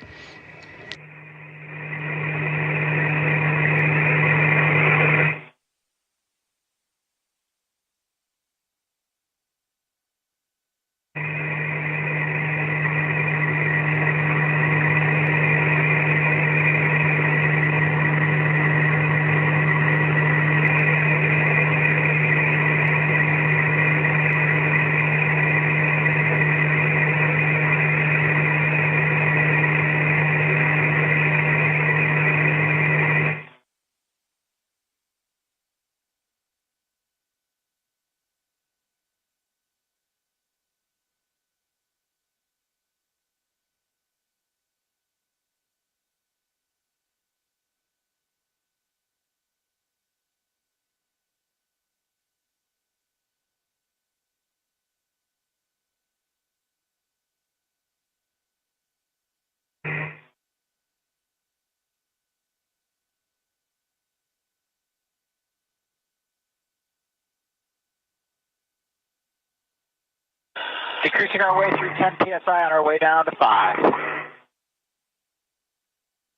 Decreasing our way through 10 psi on our way down to 5.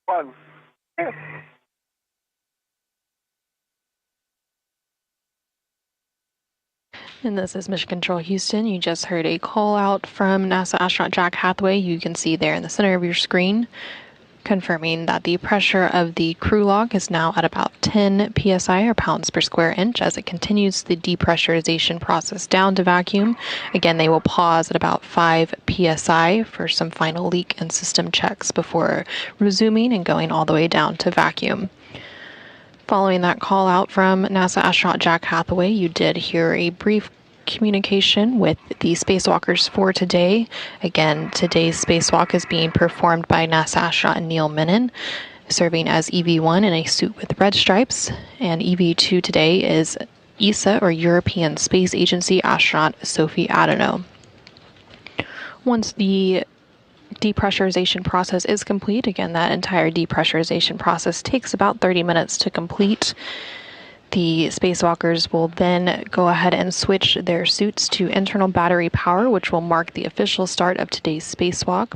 1, 2. And this is Mission Control Houston. You just heard a call out from NASA astronaut Jack Hathaway. You can see there in the center of your screen, confirming that the pressure of the crew log is now at about 10 psi or pounds per square inch as it continues the depressurization process down to vacuum. Again, they will pause at about 5 psi for some final leak and system checks before resuming and going all the way down to vacuum. Following that call out from NASA astronaut Jack Hathaway, you did hear a brief communication with the spacewalkers for today. Again, today's spacewalk is being performed by NASA astronaut Neil Menon, serving as EV1 in a suit with red stripes, and EV2 today is ESA, or European Space Agency astronaut Sophie Adano. Once the depressurization process is complete, again, that entire depressurization process takes about 30 minutes to complete. The spacewalkers will then go ahead and switch their suits to internal battery power, which will mark the official start of today's spacewalk.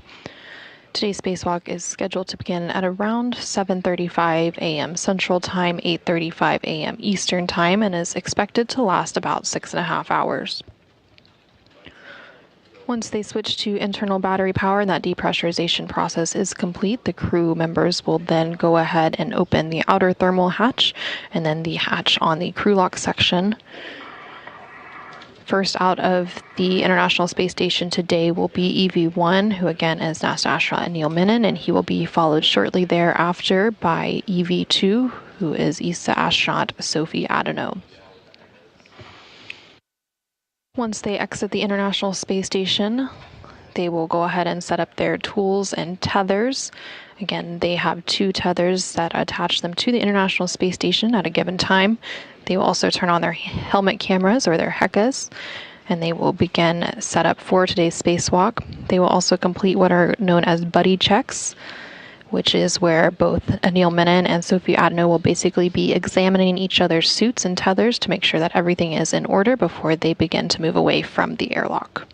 Today's spacewalk is scheduled to begin at around 7:35 a.m. Central Time, 8:35 a.m. Eastern Time, and is expected to last about 6.5 hours. Once they switch to internal battery power and that depressurization process is complete, the crew members will then go ahead and open the outer thermal hatch and then the hatch on the crew lock section. First out of the International Space Station today will be EV1, who again is NASA astronaut Neil Menon, and he will be followed shortly thereafter by EV2, who is ESA astronaut Sophie Adano. Once they exit the International Space Station, they will go ahead and set up their tools and tethers. Again, they have 2 tethers that attach them to the International Space Station at a given time. They will also turn on their helmet cameras, or their HECAs, and they will begin setup for today's spacewalk. They will also complete what are known as buddy checks, which is where both Neil Menon and Sophie Adano will basically be examining each other's suits and tethers to make sure that everything is in order before they begin to move away from the airlock.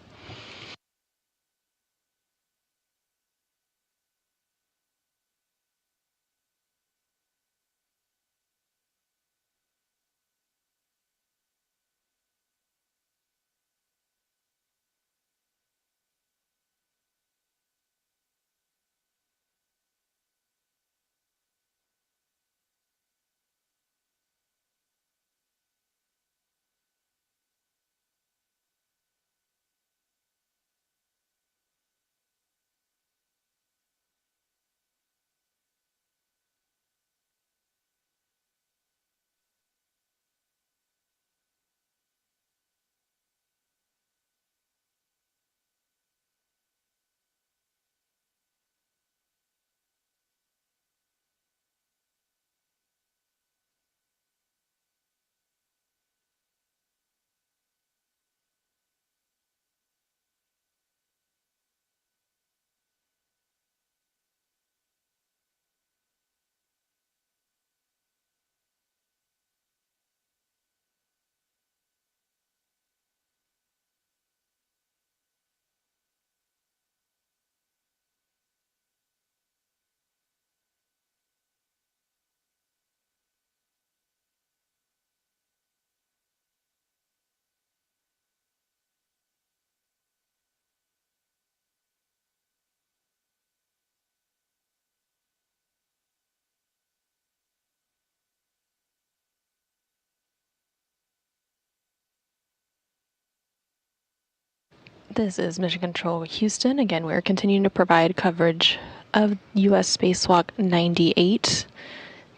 This is Mission Control Houston. Again, we're continuing to provide coverage of U.S. Spacewalk 98.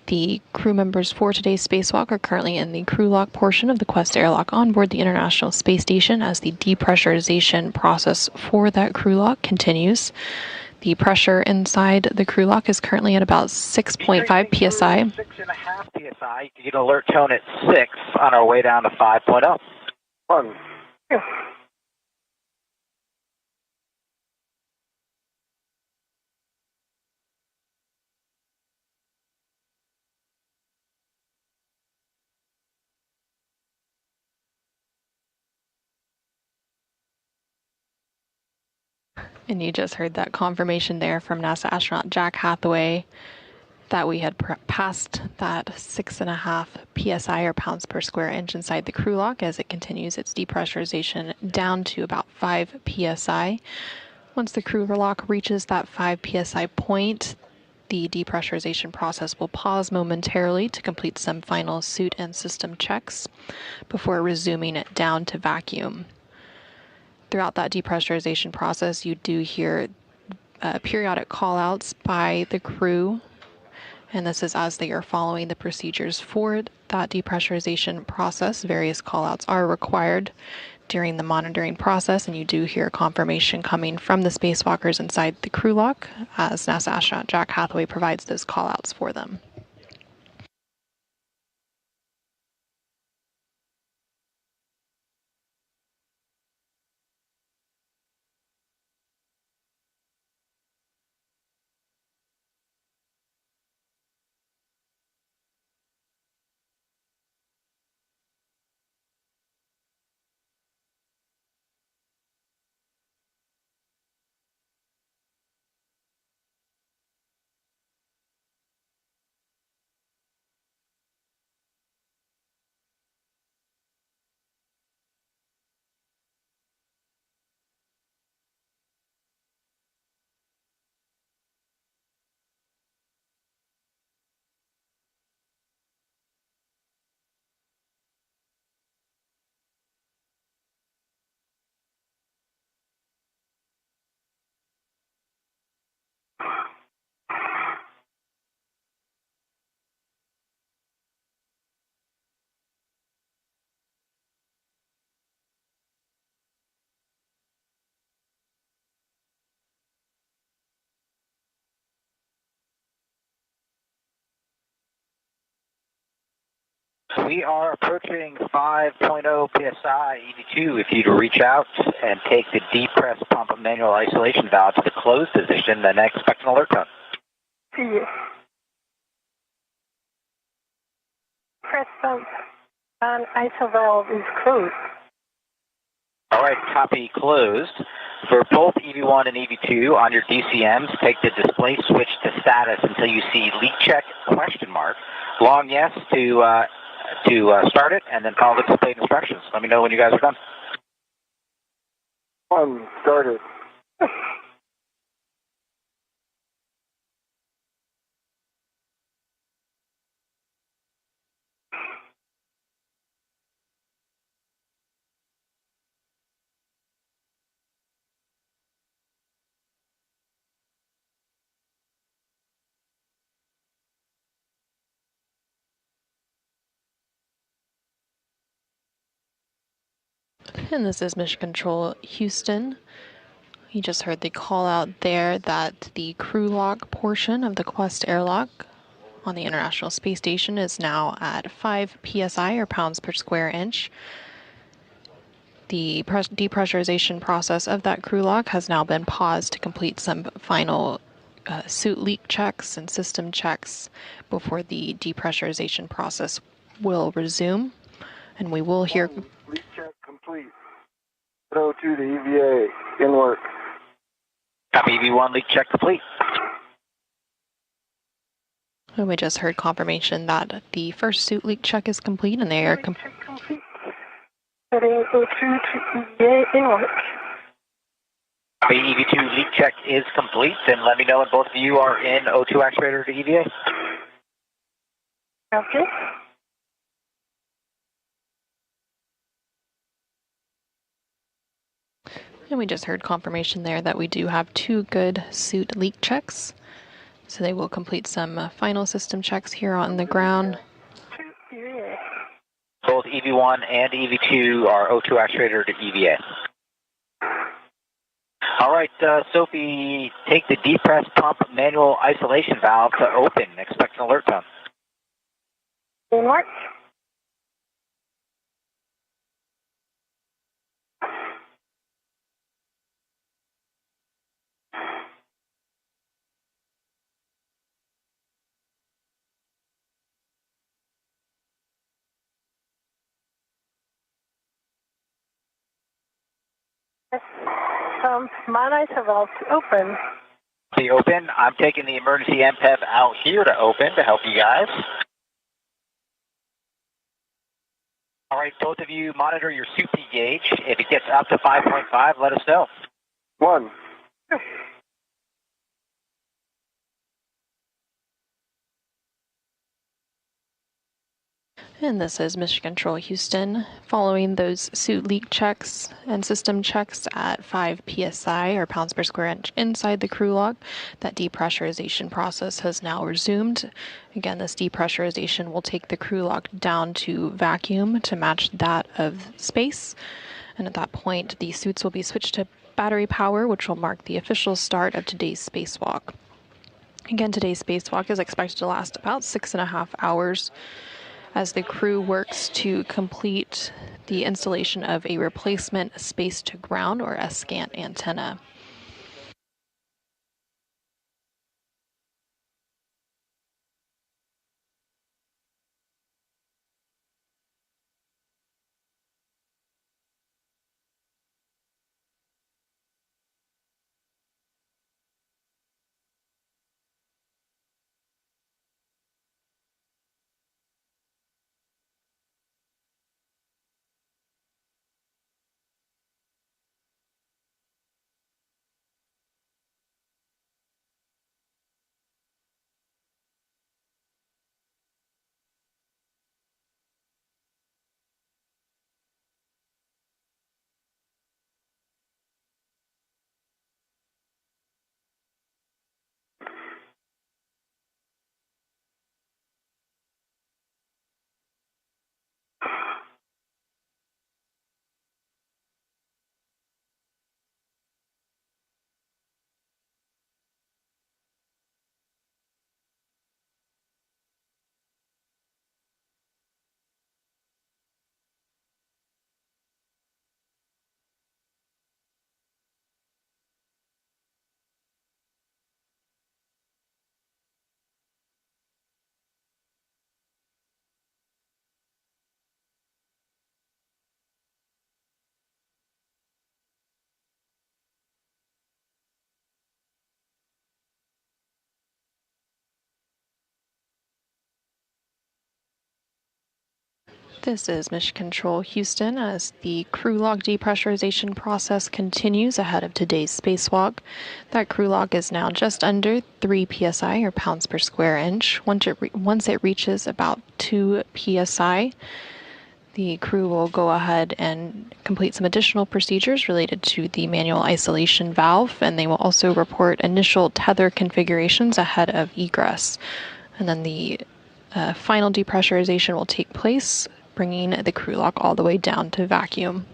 The crew members for today's spacewalk are currently in the crew lock portion of the Quest airlock on board the International Space Station as the depressurization process for that crew lock continues. The pressure inside the crew lock is currently at about 6.5 psi. 6.5 psi. You get an alert tone at 6 on our way down to 5.0. 1, 2. And you just heard that confirmation there from NASA astronaut Jack Hathaway that we had passed that 6.5 psi or pounds per square inch inside the crew lock as it continues its depressurization down to about 5 psi. Once the crew lock reaches that 5 psi point, the depressurization process will pause momentarily to complete some final suit and system checks before resuming it down to vacuum. Throughout that depressurization process, you do hear periodic call-outs by the crew, and this is as they are following the procedures for that depressurization process. Various call-outs are required during the monitoring process, and you do hear confirmation coming from the spacewalkers inside the crew lock as NASA astronaut Jack Hathaway provides those call-outs for them. We are approaching 5.0 psi EV2. If you'd reach out and take the depress pump manual isolation valve to the closed position, then expect an alert tone. Yes. Press pump and ISO valve is closed. All right, copy closed. For both EV1 and EV2 on your DCMs, take the display switch to status until you see leak check ? Long yes to start it, and then follow the displayed instructions. Let me know when you guys are done. Started. And this is Mission Control Houston. You just heard the call out there that the crew lock portion of the Quest airlock on the International Space Station is now at 5 psi or pounds per square inch. The depressurization process of that crew lock has now been paused to complete some final suit leak checks and system checks before the depressurization process will resume. And we will hear... Leak check complete. Go to the EVA. In work. Copy EV1, leak check complete. And we just heard confirmation that the first suit leak check is complete and they are complete. Heading O2 to EVA in work. Copy EV2 leak check is complete, and let me know when both of you are in O2 actuator to EVA. Okay. And we just heard confirmation there that we do have 2 good suit leak checks. So they will complete some final system checks here on the ground. Both EV1 and EV2 are O2 actuator to EVA. All right, Sophie, take the depress pump manual isolation valve to open. Expect an alert tone. In work. Yes. Man, I have valve to open. The open. I'm taking the emergency MPEV out here to open to help you guys. All right, both of you monitor your SUP gauge. If it gets up to 5.5, let us know. 1. And this is Mission Control Houston. Following those suit leak checks and system checks at 5 psi or pounds per square inch inside the crew lock, that depressurization process has now resumed. Again, this depressurization will take the crew lock down to vacuum to match that of space. And at that point, the suits will be switched to battery power, which will mark the official start of today's spacewalk. Again, today's spacewalk is expected to last about 6.5 hours. As the crew works to complete the installation of a replacement space-to-ground or S-SCANT antenna. This is Mission Control Houston as the crew lock depressurization process continues ahead of today's spacewalk. That crew lock is now just under 3 psi or pounds per square inch. Once it reaches about 2 psi, the crew will go ahead and complete some additional procedures related to the manual isolation valve, and they will also report initial tether configurations ahead of egress. And then the final depressurization will take place, bringing the crew lock all the way down to vacuum.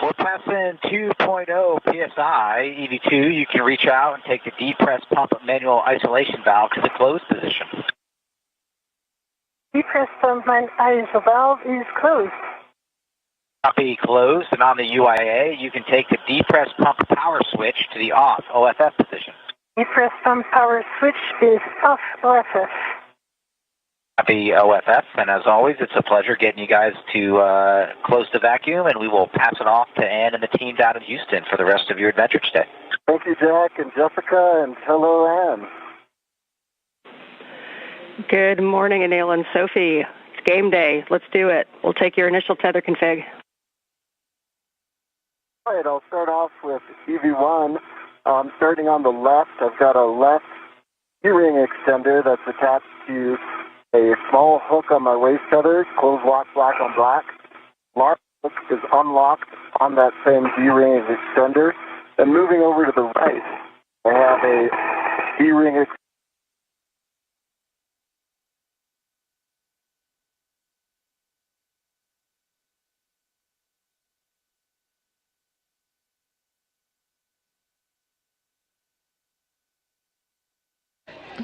We're passing 2.0 psi, EV2. You can reach out and take the depress pump manual isolation valve to the closed position. Depress pump ISO valve is closed. Copy closed, and on the UIA, you can take the depress pump power switch to the off OFF position. Depress pump power switch is off OFF. Copy OFF, and as always, it's a pleasure getting you guys to close the vacuum, and we will pass it off to Ann and the team down in Houston for the rest of your adventure today. Thank you, Jack and Jessica, and hello, Ann. Good morning, Anil and Sophie. It's game day. Let's do it. We'll take your initial tether config. All right, I'll start off with EV1. Starting on the left, I've got a left keyring extender that's attached to a small hook on my waist tether, close lock, black on black. Large hook is unlocked on that same D-ring extender. And moving over to the right, I have a D-ring extender.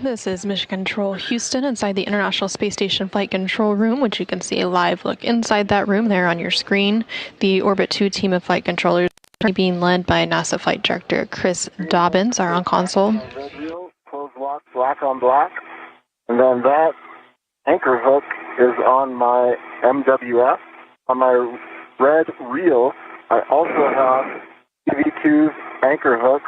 This is Mission Control Houston inside the International Space Station Flight Control Room, which you can see a live look inside that room there on your screen. The Orbit 2 team of flight controllers being led by NASA Flight Director Chris Dobbins are on console. Red reel, close lock, black on black. And then that anchor hook is on my MWF. On my red reel, I also have EV2's anchor hook,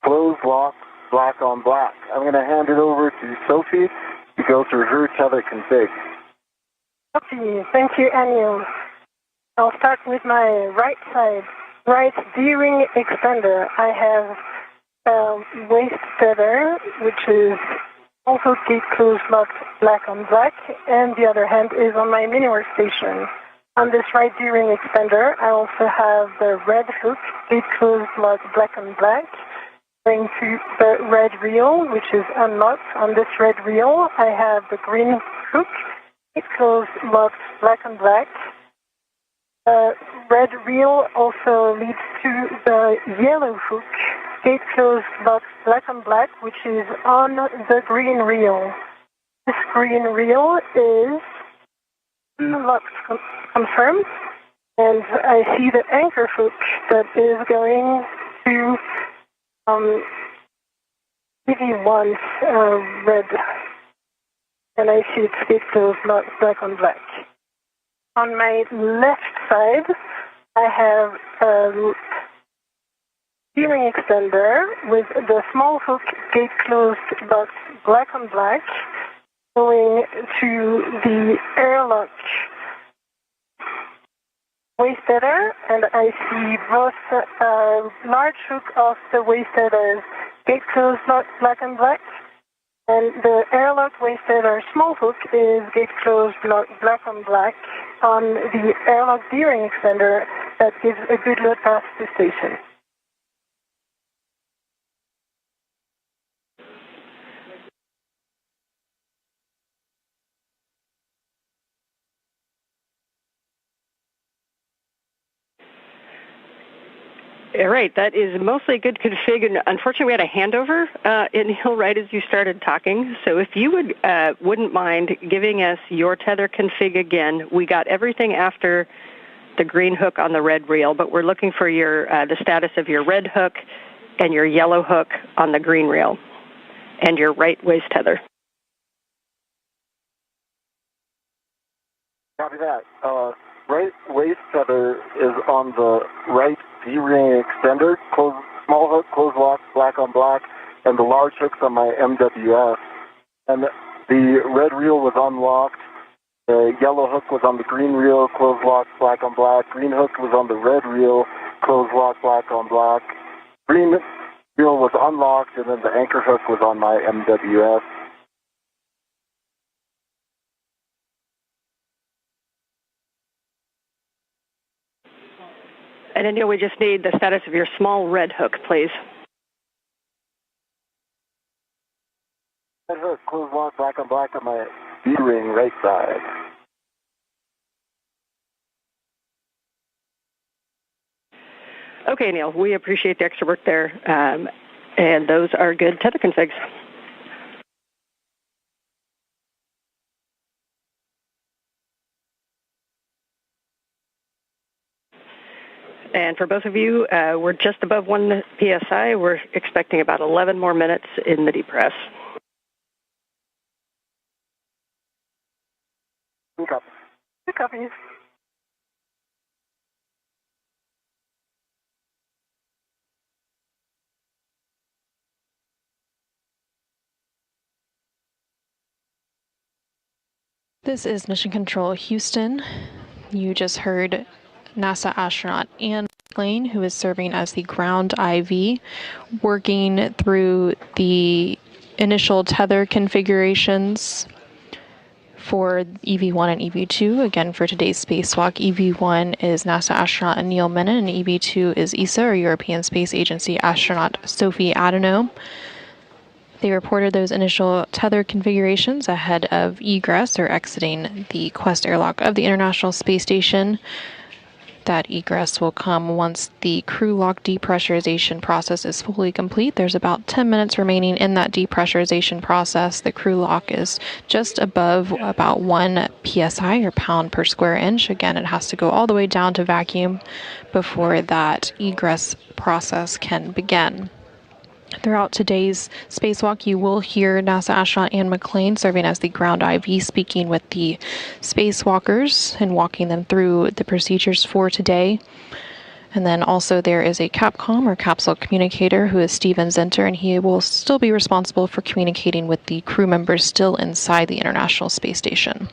close lock, black on black. I'm going to hand it over to Sophie to go through her tether config. Okay, thank you, Anil. I'll start with my right side, right D-ring extender. I have a waist tether, which is also gate closed locked black on black, and the other hand is on my mini workstation. On this right D-ring extender, I also have the red hook, gate closed locked black on black. Going to the red reel, which is unlocked. On this red reel, I have the green hook. It closed, locked, black on black. Red reel also leads to the yellow hook. Gate closed, locked, black on black, which is on the green reel. This green reel is locked, confirmed. And I see the anchor hook that is going to EV1's red, and I see it's gate closed, not black on black. On my left side, I have a D-ring extender with the small hook, gate closed, but black on black, going to the airlock waist tether, and I see both large hook of the waist tethers, gate closed, black and black, and the airlock waist tether small hook is gate closed, black on black on the airlock D-ring extender that gives a good load path to station. All right, that is mostly a good config. And unfortunately, we had a handover in Hill right as you started talking. So if you wouldn't mind giving us your tether config again. We got everything after the green hook on the red reel, but we're looking for your the status of your red hook and your yellow hook on the green reel and your right waist tether. Copy that. Right waist tether is on the right D-ring extender, small hook, close lock, black on black, and the large hook's on my MWF. And the red reel was unlocked. The yellow hook was on the green reel, close lock, black on black. Green hook was on the red reel, close lock, black on black. Green reel was unlocked, and then the anchor hook was on my MWF. And Anil, we just need the status of your small red hook, please. Red hook, close lock, black on my D-ring right side. Okay, Neil, we appreciate the extra work there. And those are good tether configs. And for both of you, we're just above 1 PSI. We're expecting about 11 more minutes in the depress. Good copy. Good copies. This is Mission Control Houston. You just heard NASA astronaut Anne McClain, who is serving as the ground IV, working through the initial tether configurations for EV1 and EV2. Again, for today's spacewalk, EV1 is NASA astronaut Neil Menon, and EV2 is ESA, or European Space Agency astronaut Sophie Adano. They reported those initial tether configurations ahead of egress, or exiting the Quest airlock of the International Space Station. That egress will come once the crew lock depressurization process is fully complete. There's about 10 minutes remaining in that depressurization process. The crew lock is just above about 1 psi, or pound per square inch. Again, it has to go all the way down to vacuum before that egress process can begin. Throughout today's spacewalk, you will hear NASA astronaut Anne McClain, serving as the ground IV, speaking with the spacewalkers and walking them through the procedures for today. And then also there is a CAPCOM, or capsule communicator, who is Steven Zenter, and he will still be responsible for communicating with the crew members still inside the International Space Station.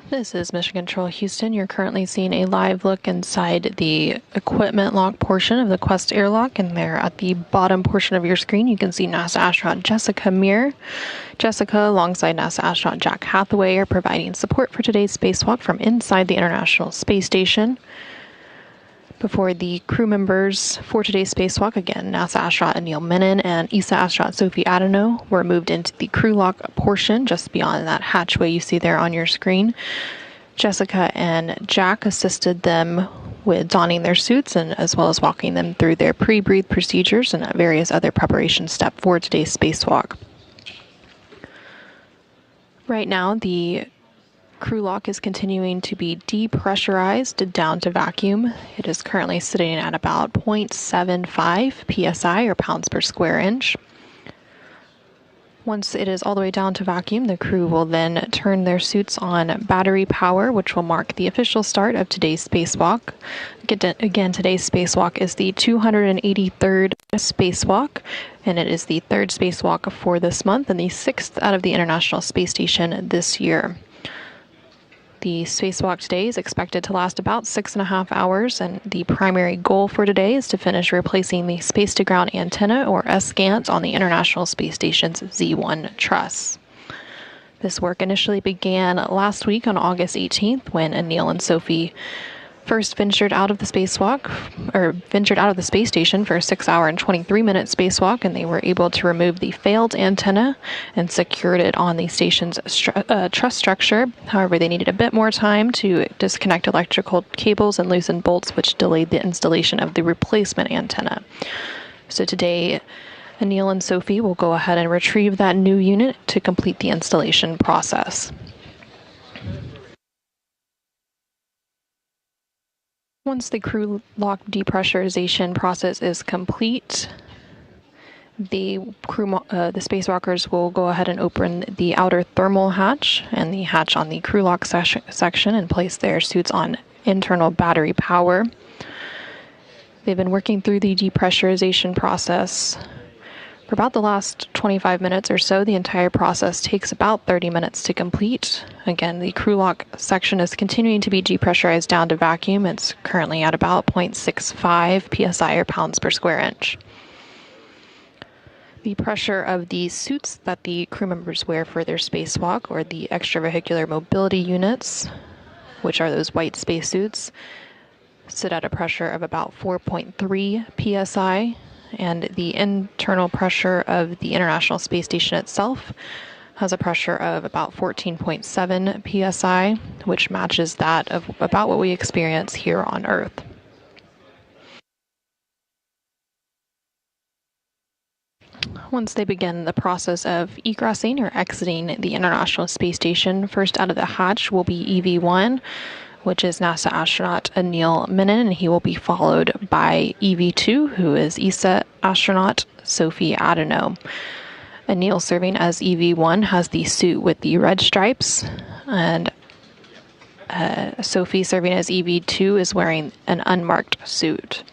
This is Mission Control Houston. You're currently seeing a live look inside the equipment lock portion of the Quest airlock, and there at the bottom portion of your screen you can see NASA astronaut Jessica Meir. Jessica, alongside NASA astronaut Jack Hathaway, are providing support for today's spacewalk from inside the International Space Station. Before the crew members for today's spacewalk, again, NASA astronaut Neil Menon and ESA astronaut Sophie Adano were moved into the crew lock portion just beyond that hatchway you see there on your screen. Jessica and Jack assisted them with donning their suits, and as well as walking them through their pre-breathe procedures and various other preparation steps for today's spacewalk. Right now, the crew lock is continuing to be depressurized down to vacuum. It is currently sitting at about 0.75 psi, or pounds per square inch. Once it is all the way down to vacuum, the crew will then turn their suits on battery power, which will mark the official start of today's spacewalk. Again, today's spacewalk is the 283rd spacewalk, and it is the third spacewalk for this month and the sixth out of the International Space Station this year. The spacewalk today is expected to last about 6.5 hours, and the primary goal for today is to finish replacing the space-to-ground antenna, or SGANT, on the International Space Station's Z1 truss. This work initially began last week on August 18th, when Neil and Sophie first ventured out of the space station for a 6-hour and 23-minute spacewalk, and they were able to remove the failed antenna and secured it on the station's truss structure. However, they needed a bit more time to disconnect electrical cables and loosen bolts, which delayed the installation of the replacement antenna. So today, Anil and Sophie will go ahead and retrieve that new unit to complete the installation process. Once the crew lock depressurization process is complete, the spacewalkers will go ahead and open the outer thermal hatch and the hatch on the crew lock section and place their suits on internal battery power. They've been working through the depressurization process for about the last 25 minutes or so. The entire process takes about 30 minutes to complete. Again, the crew lock section is continuing to be depressurized down to vacuum. It's currently at about 0.65 psi or pounds per square inch. The pressure of the suits that the crew members wear for their spacewalk, or the extravehicular mobility units, which are those white spacesuits, sit at a pressure of about 4.3 psi. And the internal pressure of the International Space Station itself has a pressure of about 14.7 psi, which matches that of about what we experience here on Earth. Once they begin the process of egressing or exiting the International Space Station, first out of the hatch will be EV-1, which is NASA astronaut Anil Menon, and he will be followed by EV-2, who is ESA astronaut Sophie Adeno. Anil, serving as EV-1, has the suit with the red stripes, and Sophie, serving as EV-2, is wearing an unmarked suit.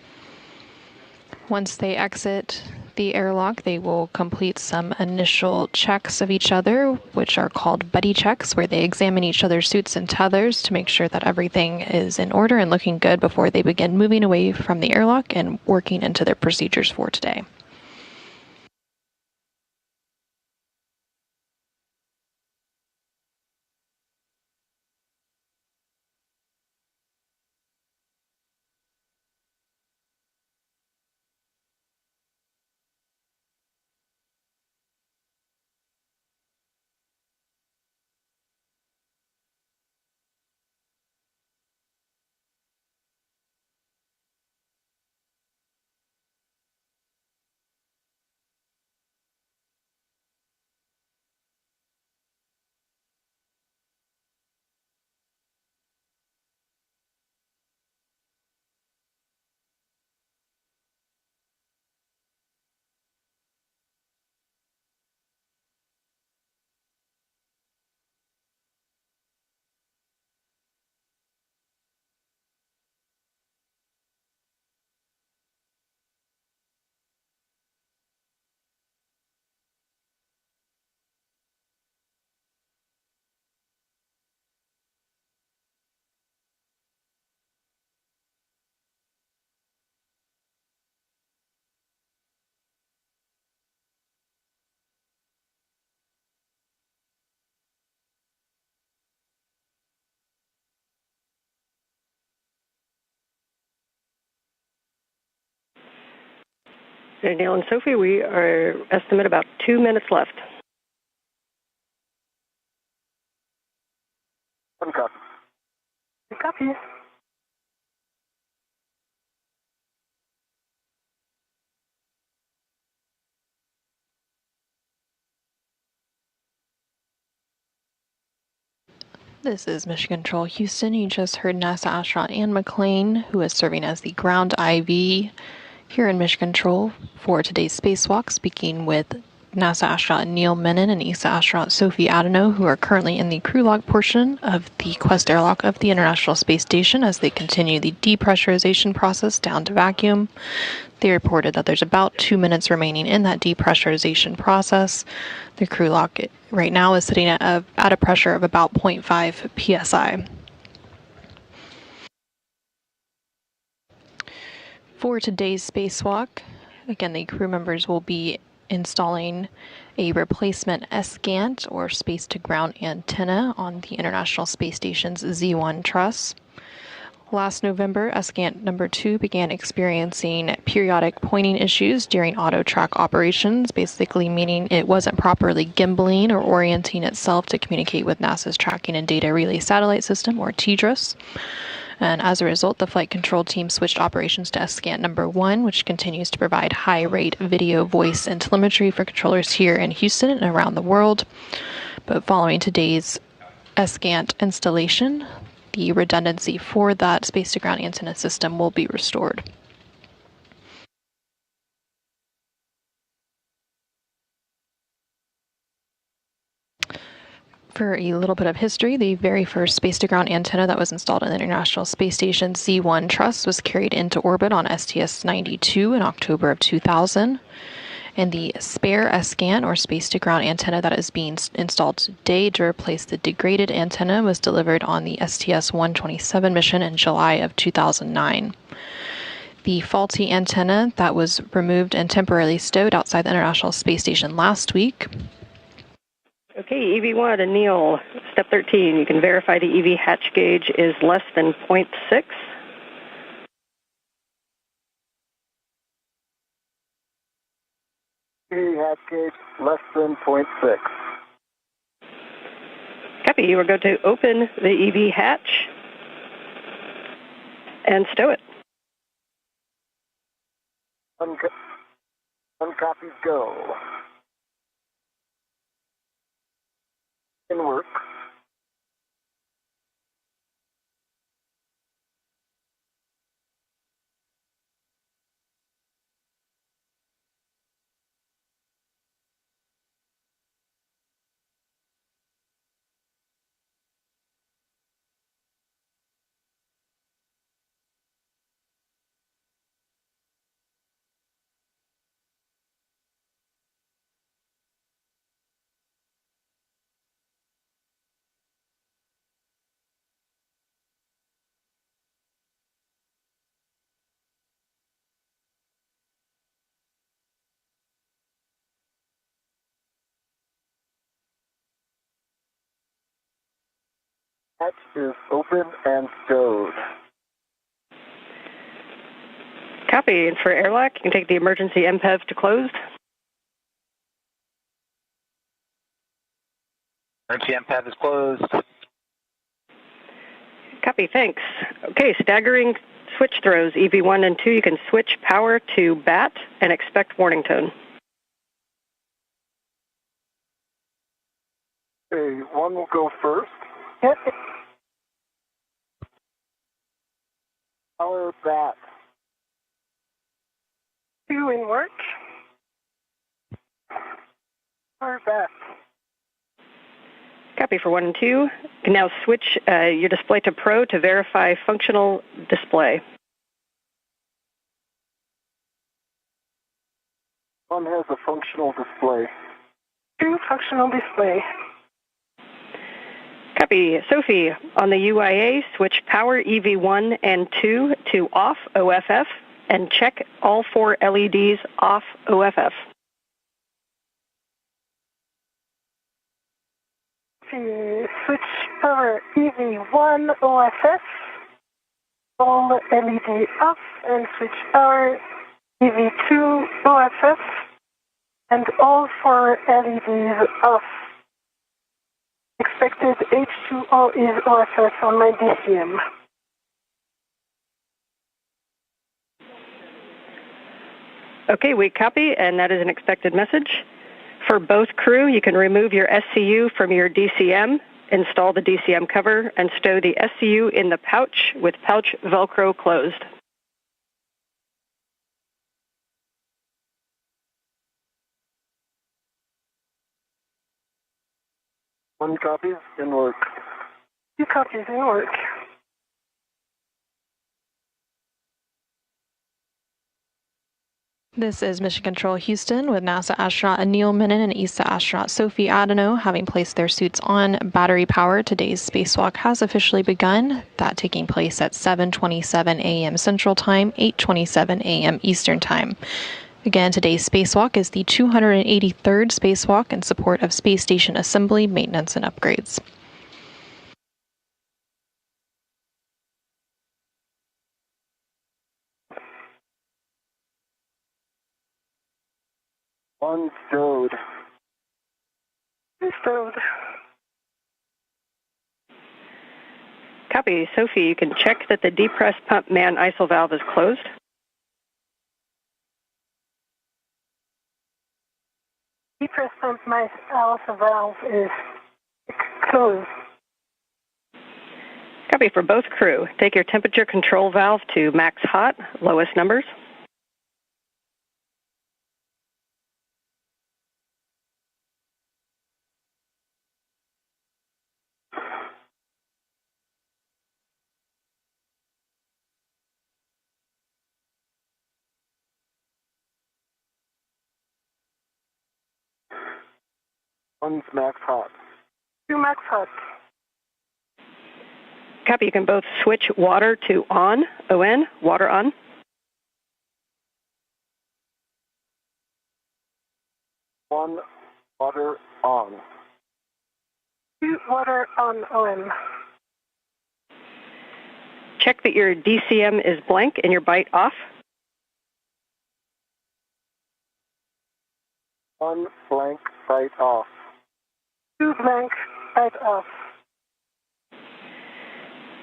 Once they exit the airlock, they will complete some initial checks of each other, which are called buddy checks, where they examine each other's suits and tethers to make sure that everything is in order and looking good before they begin moving away from the airlock and working into their procedures for today. Neil and Sophie, we are estimate about 2 minutes left. One copy. Copy. This is Mission Control Houston. You just heard NASA astronaut Ann McClain, who is serving as the ground IV here in Mission Control for today's spacewalk, speaking with NASA astronaut Neil Menon and ESA astronaut Sophie Adeno, who are currently in the crew lock portion of the Quest airlock of the International Space Station as they continue the depressurization process down to vacuum. They reported that there's about 2 minutes remaining in that depressurization process. The crew lock right now is sitting at a pressure of about 0.5 psi. For today's spacewalk, again, the crew members will be installing a replacement S-GANT or space-to-ground antenna on the International Space Station's Z1 truss. Last November, Escant number 2 began experiencing periodic pointing issues during auto-track operations, basically meaning it wasn't properly gimbaling or orienting itself to communicate with NASA's Tracking and Data Relay Satellite System, or TDRS. And as a result, the flight control team switched operations to Escant number 1, which continues to provide high-rate video, voice, and telemetry for controllers here in Houston and around the world. But following today's Escant installation, the redundancy for that space-to-ground antenna system will be restored. For a little bit of history, the very first space-to-ground antenna that was installed on the International Space Station C1 truss was carried into orbit on STS-92 in October of 2000. And the spare Escant, or space-to-ground antenna that is being installed today to replace the degraded antenna, was delivered on the STS-127 mission in July of 2009. The faulty antenna that was removed and temporarily stowed outside the International Space Station last week. Okay, EV1 and Neil, step 13. You can verify the EV hatch gauge is less than 0.6. Hatch gauge less than 0.6. Copy. You are going to open the EV hatch and stow it. Uncopy, go. In work. Hatch is open and stowed. Copy. And for airlock, you can take the emergency MPEV to closed. Emergency MPEV is closed. Copy. Thanks. Okay, staggering switch throws, EV1 and 2. You can switch power to BAT and expect warning tone. Okay, 1 will go first. Yep. Power BAT. 2 in work. Power BAT. Copy for 1 and 2. You can now switch your display to Pro to verify functional display. 1 has a functional display. 2 functional display. Copy. Sophie, on the UIA, switch power EV1 and 2 to off OFF and check all 4 LEDs off OFF. To switch power EV1 OFF, all LED off, and switch power EV2 OFF, and all 4 LEDs off. Expected H2O is OFF on my DCM. Okay, we copy, and that is an expected message. For both crew, you can remove your SCU from your DCM, install the DCM cover, and stow the SCU in the pouch with pouch Velcro closed. One copies in work. 2 copies in work. This is Mission Control Houston with NASA astronaut Anil Menon and ESA astronaut Sophie Adeno having placed their suits on battery power. Today's spacewalk has officially begun, that taking place at 7:27 a.m. Central Time, 8:27 a.m. Eastern Time. Again, today's spacewalk is the 283rd spacewalk in support of space station assembly, maintenance, and upgrades. 1 stowed. Stowed. Copy. Sophie, you can check that the depressed pump man ISIL valve is closed. Depressed pump my ISIL valve is closed. Copy for both crew. Take your temperature control valve to max hot, lowest numbers. One's max hot. 2 max hot. Copy. You can both switch water to on, O-N, water on. One water on. 2 water on, O-N. Check that your DCM is blank and your byte off. 1 blank byte off. 2 blank byte off.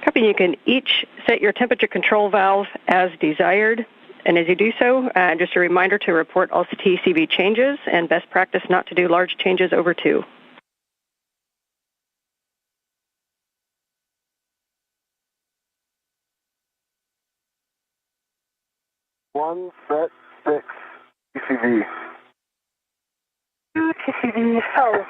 Copy. You can each set your temperature control valve as desired. And as you do so, just a reminder to report all TCV changes and best practice not to do large changes over 2. One set 6 TCV. 2 TCV 5.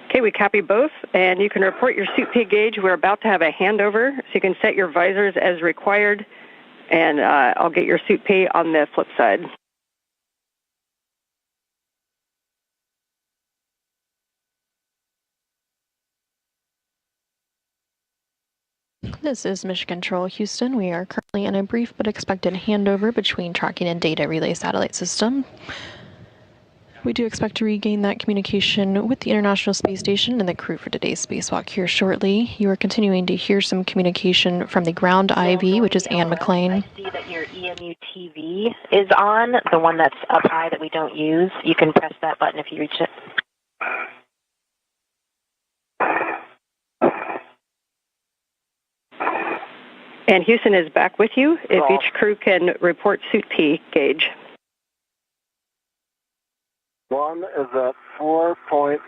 Okay, we copy both, and you can report your suit P gauge. We're about to have a handover, so you can set your visors as required, and I'll get your suit P on the flip side. This is Mission Control Houston. We are currently in a brief but expected handover between tracking and data relay satellite system. We do expect to regain that communication with the International Space Station and the crew for today's spacewalk here shortly. You are continuing to hear some communication from the ground IV, which is Ann McLean. I see that your EMU TV is on, the one that's up high that we don't use. You can press that button if you reach it. And Houston is back with you if each crew can report suit P gauge. 1 is at 4.3.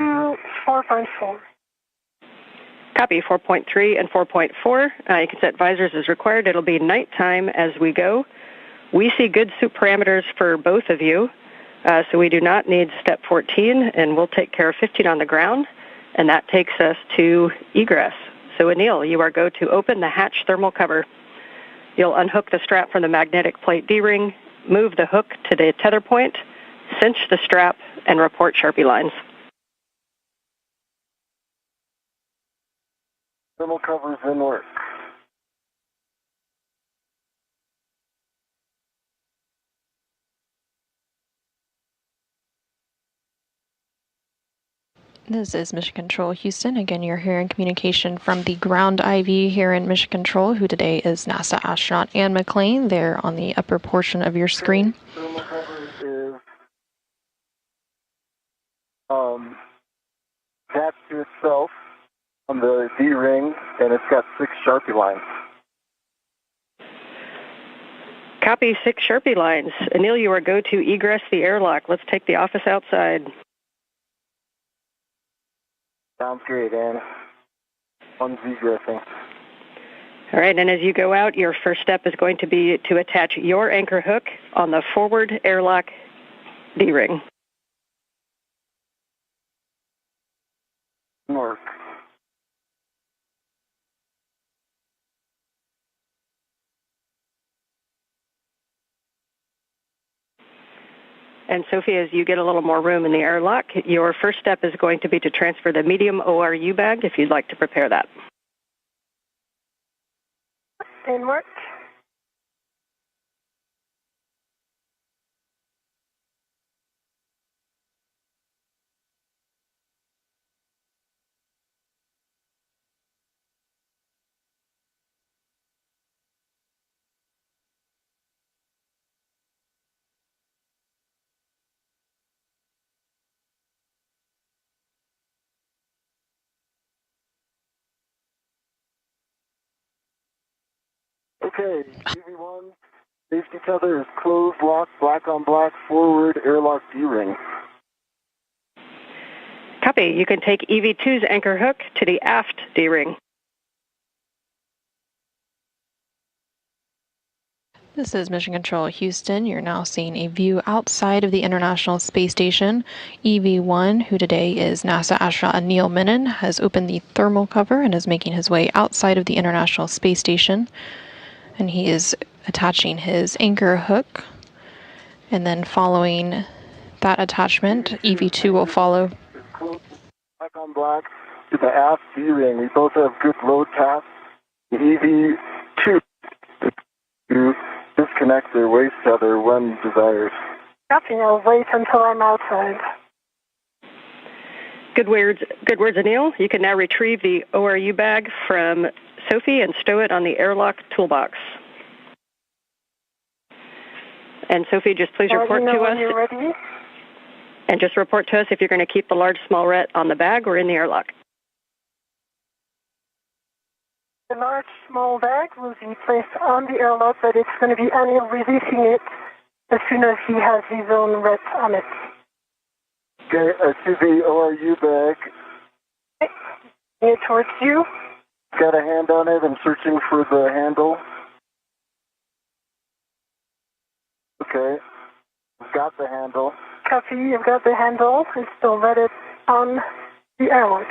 2 4.4. Copy. 4.3 and 4.4. You can set visors as required. It'll be nighttime as we go. We see good suit parameters for both of you, so we do not need step 14, and we'll take care of 15 on the ground, and that takes us to egress. So Anil, you are go to open the hatch thermal cover. You'll unhook the strap from the magnetic plate D-ring, move the hook to the tether point, cinch the strap, and report Sharpie lines. Thermal covers in work. This is Mission Control Houston. Again, you're hearing communication from the ground IV here in Mission Control, who today is NASA astronaut Ann McLean. There on the upper portion of your screen. Thermal cover is attached to itself on the D-ring, and it's got 6 Sharpie lines. Copy. 6 Sharpie lines. Anil, you are go to egress the airlock. Let's take the office outside. Sounds great, Ann. One's egressing. All right, and as you go out, your first step is going to be to attach your anchor hook on the forward airlock D-ring. Work. And Sophie, as you get a little more room in the airlock, your first step is going to be to transfer the medium ORU bag if you'd like to prepare that. In work. Okay, EV1, safety tether is closed, locked, black on black, forward, airlock D-ring. Copy. You can take EV2's anchor hook to the aft D-ring. This is Mission Control Houston. You're now seeing a view outside of the International Space Station. EV1, who today is NASA astronaut Neil Menon, has opened the thermal cover and is making his way outside of the International Space Station. And he is attaching his anchor hook. And then following that attachment, EV2 will follow. Black on black to the aft D-ring. We both have good load paths. The EV2 to disconnect their waist tether when desired. Copy. I'll wait until I'm outside. Good words, Anil. You can now retrieve the ORU bag from Sophie and stow it on the airlock toolbox. And Sophie, just please report to us. When you're ready. And just report to us if you're going to keep the large small ret on the bag or in the airlock. The large small bag will be placed on the airlock, but it's going to be Anil releasing it as soon as he has his own ret on it. Okay, I see the ORU bag. Okay. Near towards you. Got a hand on it. I'm searching for the handle. Okay. I've got the handle. Copy. You've got the handle. It's still redded on the airlock.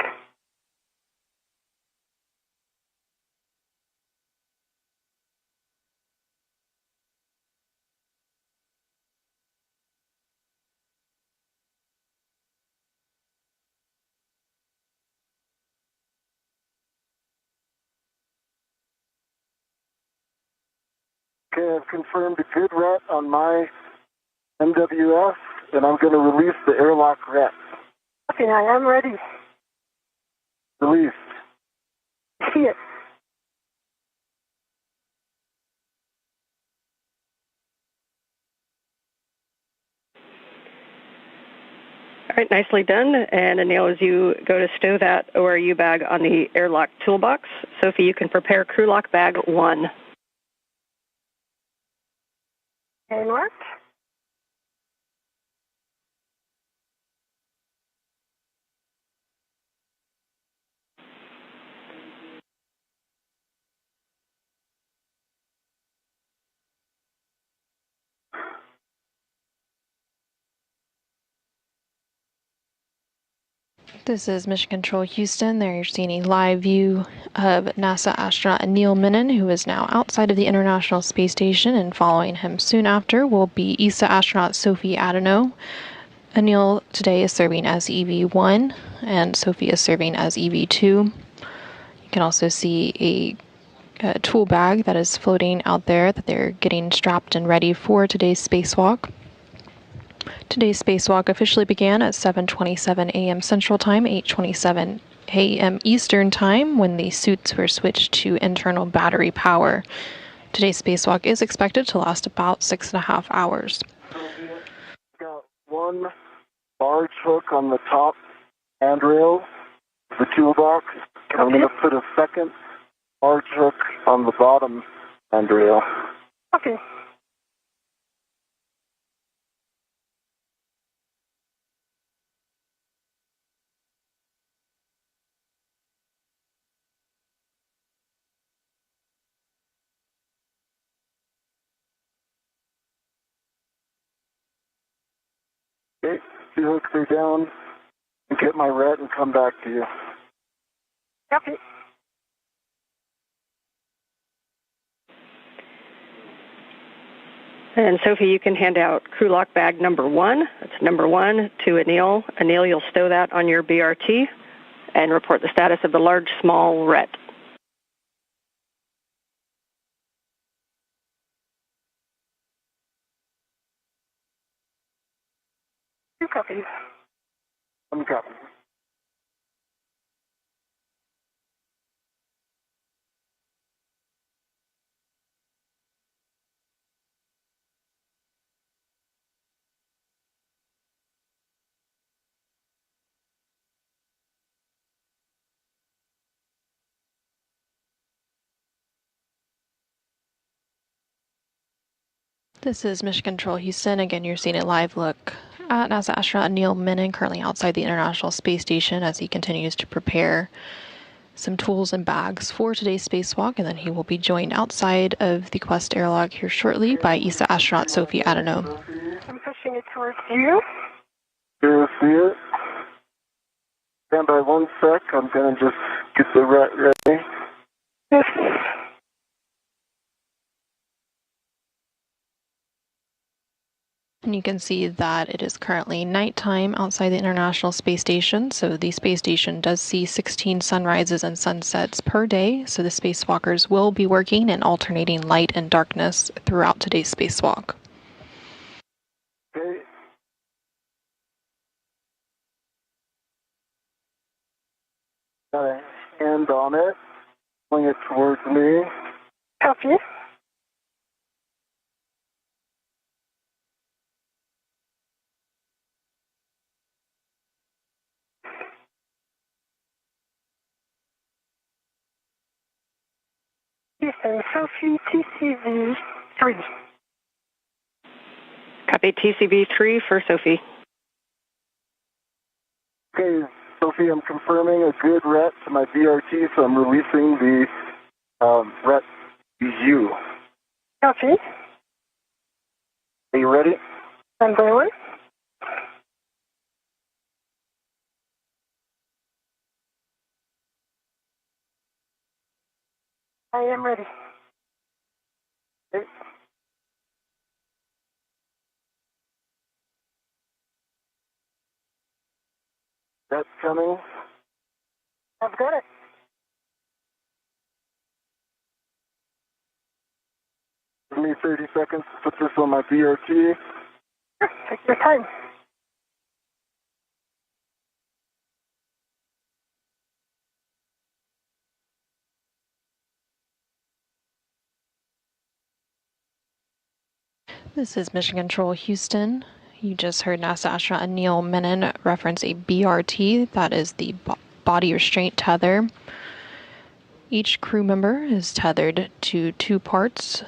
Okay, I've confirmed a good ret on my MWF, and I'm going to release the airlock ret. Okay, I am ready. Released. See it. All right, nicely done. And Anil, as you go to stow that ORU bag on the airlock toolbox, Sophie, you can prepare crew lock bag 1. And what? This is Mission Control Houston. There you're seeing a live view of NASA astronaut Neil Menon, who is now outside of the International Space Station, and following him soon after will be ESA astronaut Sophie Adeno. Anil today is serving as EV1, and Sophie is serving as EV2. You can also see a tool bag that is floating out there that they're getting strapped and ready for today's spacewalk. Today's spacewalk officially began at 7:27 a.m. Central Time, 8:27 a.m. Eastern Time, when the suits were switched to internal battery power. Today's spacewalk is expected to last about 6.5 hours. Got one large hook on the top handrail of the toolbox. I'm going to put a second large hook on the bottom handrail. Okay. Okay, 2 hooks are down. And get my ret and come back to you. Copy. And Sophie, you can hand out crew lock bag number 1. That's number 1 to Anil. Anil, you'll stow that on your BRT and report the status of the large, small ret. Two copies. One copy. This is Mission Control Houston. Again, you're seeing a live look at NASA astronaut Neil Menon, currently outside the International Space Station as he continues to prepare some tools and bags for today's spacewalk, and then he will be joined outside of the Quest airlock here shortly by ESA astronaut Sophie Adano. I'm pushing it towards you. You see it? Stand by 1 sec. I'm going to just get the rat ready. Yes. And you can see that it is currently nighttime outside the International Space Station. So the space station does see 16 sunrises and sunsets per day. So the spacewalkers will be working in alternating light and darkness throughout today's spacewalk. Okay. Got a hand on it. Pulling it towards me. Copy. Houston, Sophie, TCV 3. Copy TCV 3 for Sophie. Okay, Sophie, I'm confirming a good ret to my BRT, so I'm releasing the ret EU. Copy. Are you ready? And by 1. I am ready. Okay. That's coming. I've got it. Give me 30 seconds to put this on my BRT. Take your time. This is Mission Control Houston. You just heard NASA astronaut Neil Menon reference a BRT. That is the body restraint tether. Each crew member is tethered to 2 parts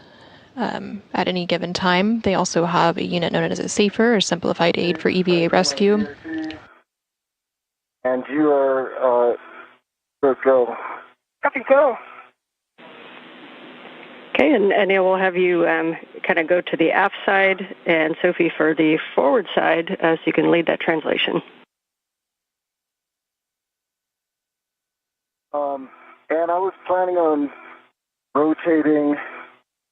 at any given time. They also have a unit known as a SAFER, or Simplified Aid for EVA Rescue. And you are, go. Copy, go. Okay, and Neil will have you kind of go to the aft side, and Sophie for the forward side, so you can lead that translation. And I was planning on rotating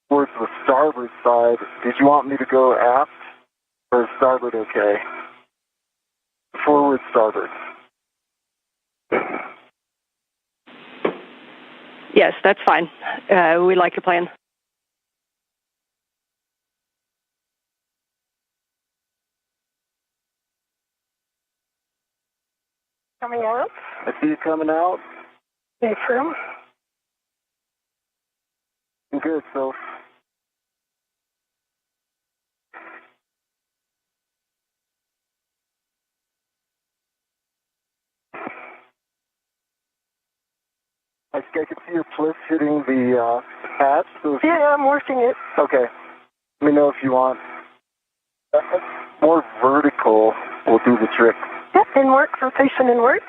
towards the starboard side. Did you want me to go aft, or is starboard okay? Forward, starboard. Yes, that's fine. We like your plan. Coming out. I see you coming out. Affirm. Good, so. I can see your pliss hitting the hatch. So Yeah, I'm working it. Okay. Let me know if you want. More vertical will do the trick. Yeah, in work, rotation in work.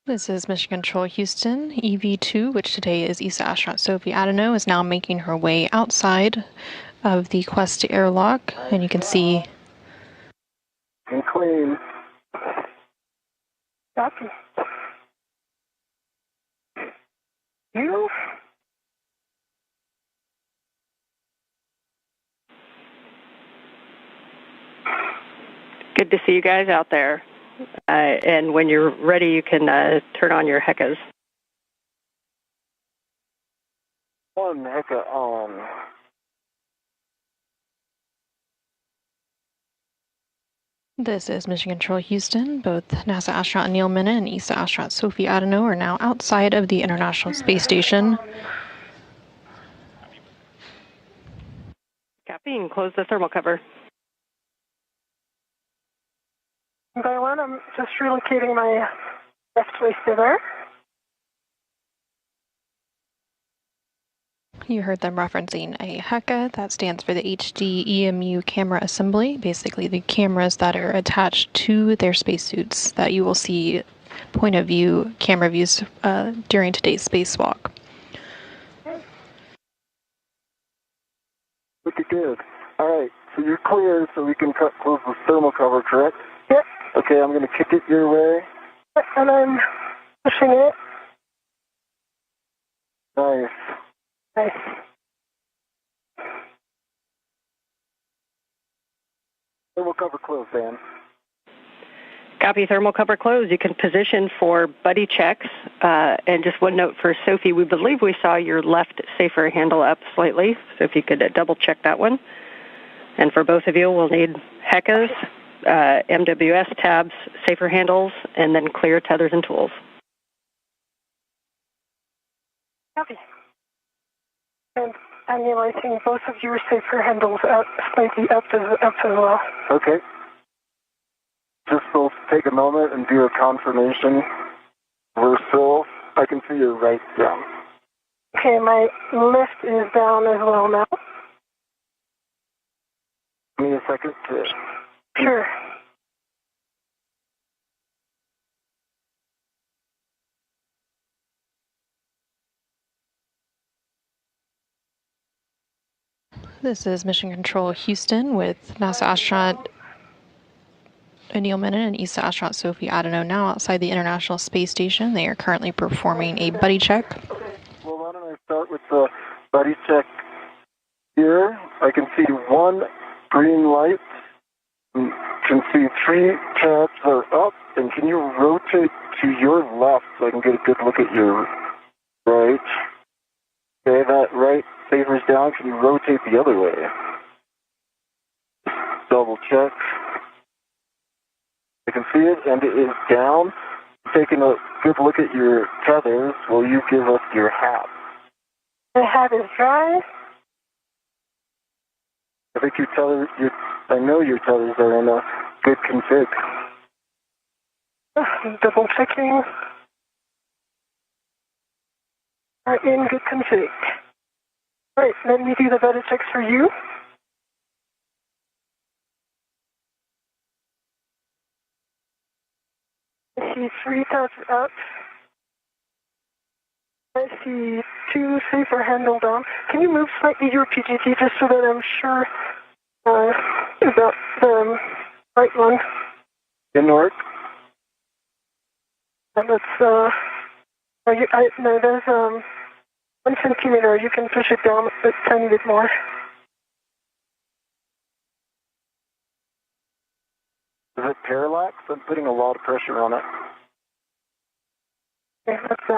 This is Mission Control Houston. EV2, which today is ESA astronaut Sophie Adano, is now making her way outside of the Quest airlock, and you can see And clean. Copy. You? Good to see you guys out there. And when you're ready, you can turn on your HECAs. One HECA on. this is Mission Control Houston. Both NASA astronaut Neil Menon and ESA astronaut Sophie Adano are now outside of the International Space Station. Copy, and close the thermal cover. By one, I'm just relocating my left waist tether. You heard them referencing a HECA, that stands for the HD EMU camera assembly, basically the cameras that are attached to their spacesuits that you will see point of view camera views during today's spacewalk. Pretty good. All right, so you're clear, so we can close the thermal cover, correct? Yep. Okay, I'm going to kick it your way. And I'm pushing it. Nice. Nice. Thermal cover closed, Dan. Copy, thermal cover closed. You can position for buddy checks. And just one note for Sophie, we believe we saw your left safer handle up slightly, so if you could double check that one. And for both of you, we'll need HECAs, MWS tabs, safer handles, and then clear tethers and tools. Copy. And emulating both of your safer handles out slightly up as well. Okay. Just we'll take a moment and do a confirmation. We're still, I can see your right down. Okay, my left is down as well now. Give me a second to... Sure. This is Mission Control Houston with NASA astronaut Anil Menon and ESA astronaut Sophie Adano now outside the International Space Station. They are currently performing a buddy check. Okay. Well, why don't I start with the buddy check here. I can see one green light. You can see 3 tabs are up. And can you rotate to your left so I can get a good look at your right? Okay, that right favors down. Can you rotate the other way? Double check. I can see it, and it is down. Taking a good look at your tethers, will you give us your hat? The hat is dry. I think I know your tethers are in a good config. Double checking. Are in good config. All right, let me do the buddy checks for you. I see 3 tabs up. I see 2 safer handle down. Can you move slightly your PGT just so that I'm sure about the right one? In work? And let's, no, there's 1 centimeter. You can push it down a tiny bit more. Is it parallax? I'm putting a lot of pressure on it. Okay, that's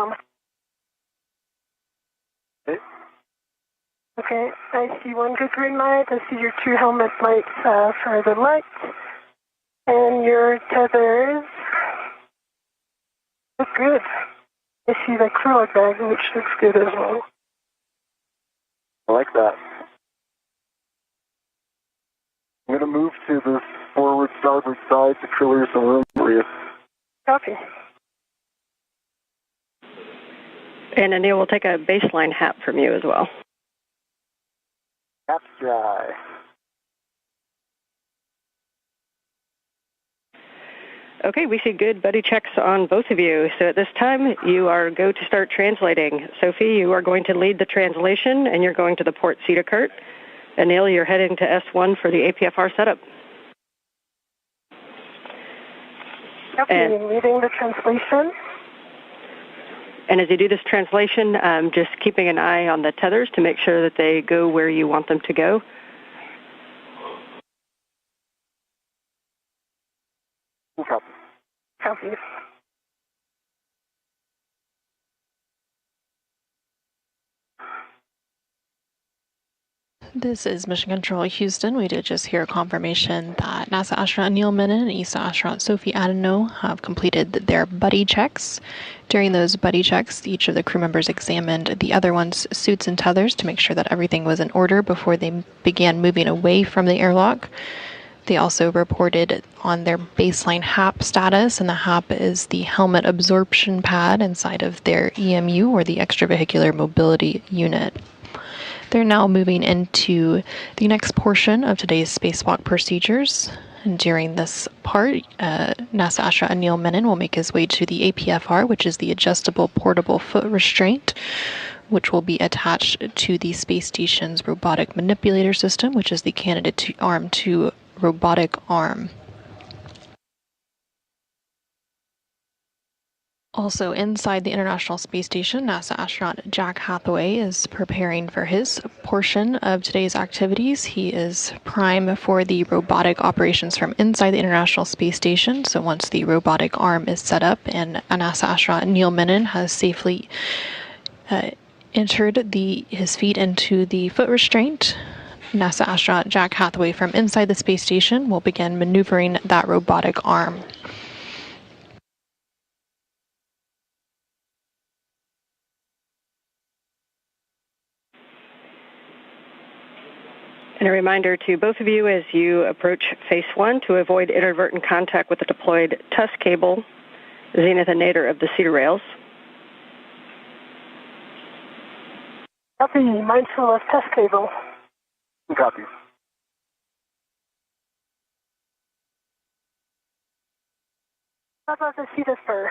Okay. Okay, I see 1 good green light. I see your 2 helmet lights for the light. And your tethers look good. I see the acrylic bag, which looks good as well. I like that. I'm going to move to the forward starboard side to clear some room for you. Copy. And Anil will take a baseline hat from you as well. Hat's dry. Okay, we see good buddy checks on both of you. So at this time, you are go to start translating. Sophie, you are going to lead the translation, and you're going to the port Cedar-Kurt. Anil, you're heading to S1 for the APFR setup. Okay, leading the translation. And as you do this translation, just keeping an eye on the tethers to make sure that they go where you want them to go. Copy. Copy. This is Mission Control Houston. We did just hear confirmation that NASA astronaut Neil Menon and ESA astronaut Sophie Adano have completed their buddy checks. During those buddy checks, each of the crew members examined the other one's suits and tethers to make sure that everything was in order before they began moving away from the airlock. They also reported on their baseline HAP status, and the HAP is the helmet absorption pad inside of their EMU, or the extravehicular mobility unit. They're now moving into the next portion of today's spacewalk procedures. And during this part, NASA astronaut Neil Menon will make his way to the APFR, which is the adjustable portable foot restraint, which will be attached to the space station's robotic manipulator system, which is the candidate arm to robotic arm. Also inside the International Space Station, NASA astronaut Jack Hathaway is preparing for his portion of today's activities. He is prime for the robotic operations from inside the International Space Station. So once the robotic arm is set up and NASA astronaut Neil Menon has safely entered his feet into the foot restraint, NASA astronaut Jack Hathaway from inside the space station will begin maneuvering that robotic arm. And a reminder to both of you as you approach Phase 1 to avoid inadvertent contact with the deployed TUS cable, zenith and nadir of the cedar rails. Copy, mindful of TUS cable. Copy. How about the cedar spur?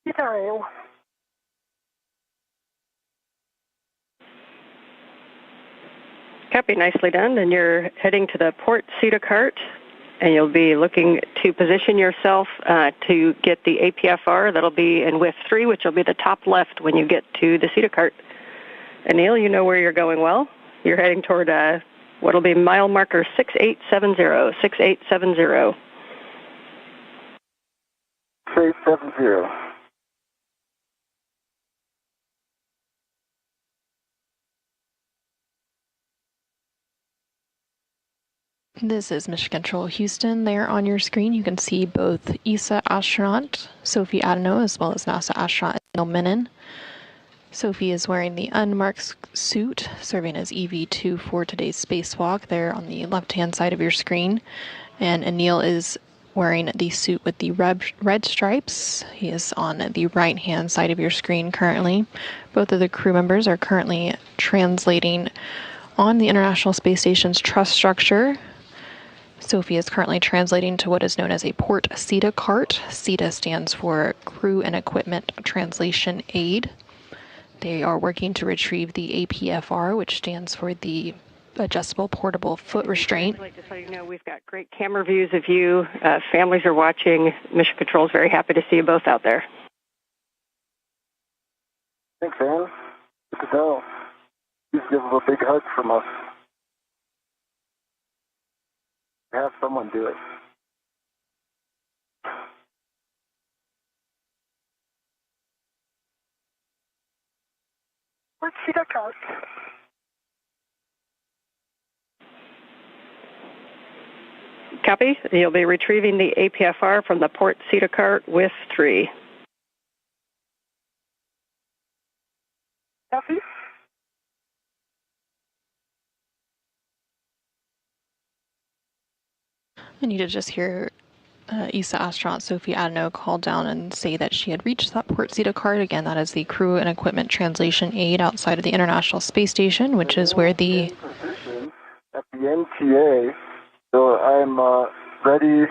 Cedar rail. Copy, nicely done. And you're heading to the port CETA cart, and you'll be looking to position yourself to get the APFR. That'll be in width 3, which will be the top left when you get to the CETA cart. And Neil, you know where you're going well. You're heading toward what'll be mile marker 6870, 6870. 6870. This is Mission Control Houston. There on your screen, you can see both ESA astronaut Sophie Adano as well as NASA astronaut Neil Menon. Sophie is wearing the unmarked suit, serving as EV2 for today's spacewalk there on the left-hand side of your screen. And Neil is wearing the suit with the red stripes. He is on the right-hand side of your screen currently. Both of the crew members are currently translating on the International Space Station's truss structure. Sophie is currently translating to what is known as a port CETA cart. CETA stands for Crew and Equipment Translation Aid. They are working to retrieve the APFR, which stands for the Adjustable Portable Foot Restraint. I'd like to let you know we've got great camera views of you. Families are watching. Mission Control is very happy to see you both out there. Thanks, Ann. Good to know. Please give them a big hug from us. Have someone do it. Where's CETA cart? Copy. You'll be retrieving the APFR from the port CETA cart with 3. Copy. And you did just hear ESA astronaut Sophie Adano call down and say that she had reached that port CETA cart. Again, that is the Crew and Equipment Translation Aid outside of the International Space Station, which is where the... At the NTA, so I'm ready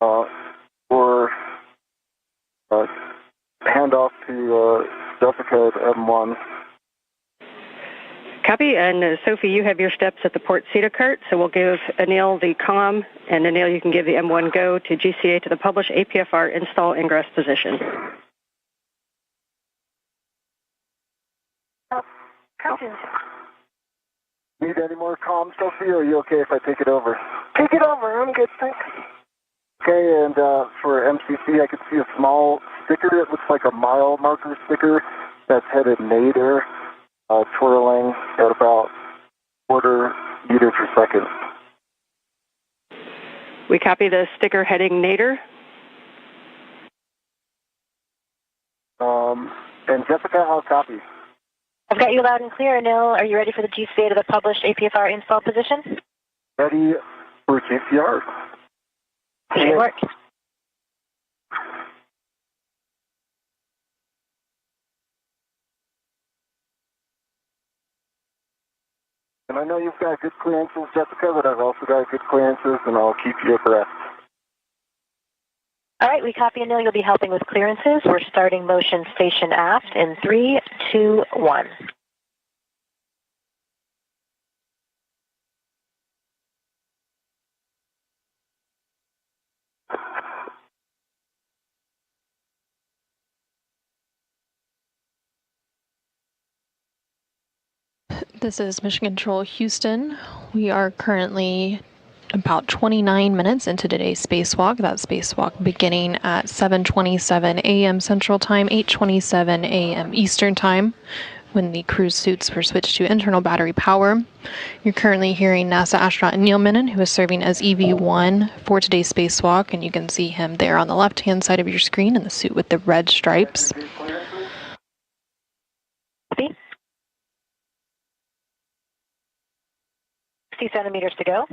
for handoff to Jessica at M1. Copy. And Sophie, you have your steps at the port CETA cart, so we'll give Anil the COM, and Anil, you can give the M1 go to GCA to the publish APFR install ingress position. Need any more comms, Sophie, or are you okay if I take it over? Take it over. I'm good, thanks. Okay, and for MCC, I could see a small sticker. It looks like a mile marker sticker that's headed nadir, twirling at about quarter meter per second. We copy the sticker heading nadir. And Jessica, I'll copy. I've got you loud and clear, Anil. Are you ready for the GCA to the published APFR install position? Ready for GCR. Good work. And I know you've got good clearances, Jessica, but I've also got good clearances, and I'll keep you abreast. All right, we copy, Anil. You'll be helping with clearances. We're starting motion station aft in 3, 2, 1. This is Mission Control Houston. We are currently about 29 minutes into today's spacewalk. That spacewalk beginning at 7:27 a.m. Central Time, 8:27 a.m. Eastern Time, when the cruise suits were switched to internal battery power. You're currently hearing NASA astronaut Neil Menon, who is serving as EV1 for today's spacewalk, and you can see him there on the left-hand side of your screen in the suit with the red stripes. 60 centimeters to go.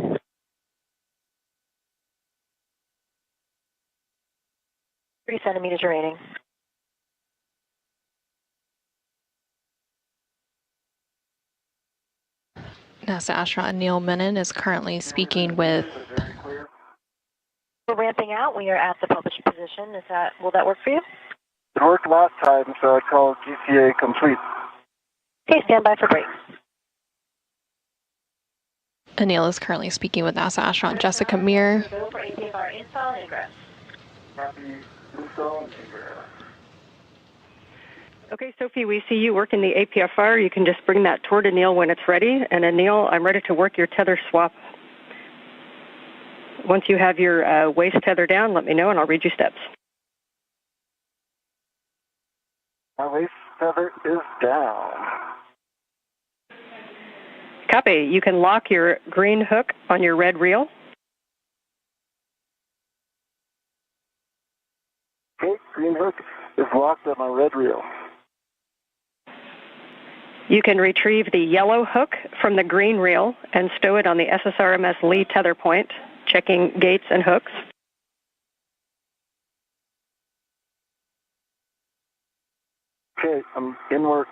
Three centimeters remaining. NASA astronaut Neil Menon is currently speaking with... We're ramping out. We are at the published position. Will that work for you? It worked last time, so I call GCA complete. Okay, stand by for break. Anil is currently speaking with NASA astronaut Jessica Meir. Go for APFR install and ingress. Okay, Sophie, we see you working the APFR. You can just bring that toward Anil when it's ready. And Anil, I'm ready to work your tether swap. Once you have your waist tether down, let me know and I'll read you steps. My waist tether is down. Copy. You can lock your green hook on your red reel. Okay, green hook is locked on my red reel. You can retrieve the yellow hook from the green reel and stow it on the SSRMS Lee tether point, checking gates and hooks. Okay, I'm in work.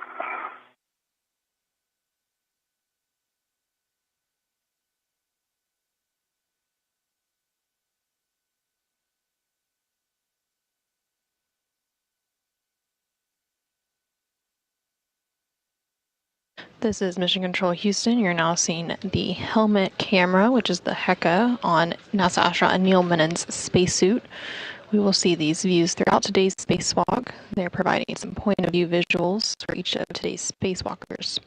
This is Mission Control Houston. You're now seeing the helmet camera, which is the HECA, on NASA astronaut Neil Menon's spacesuit. We will see these views throughout today's spacewalk. They're providing some point-of-view visuals for each of today's spacewalkers.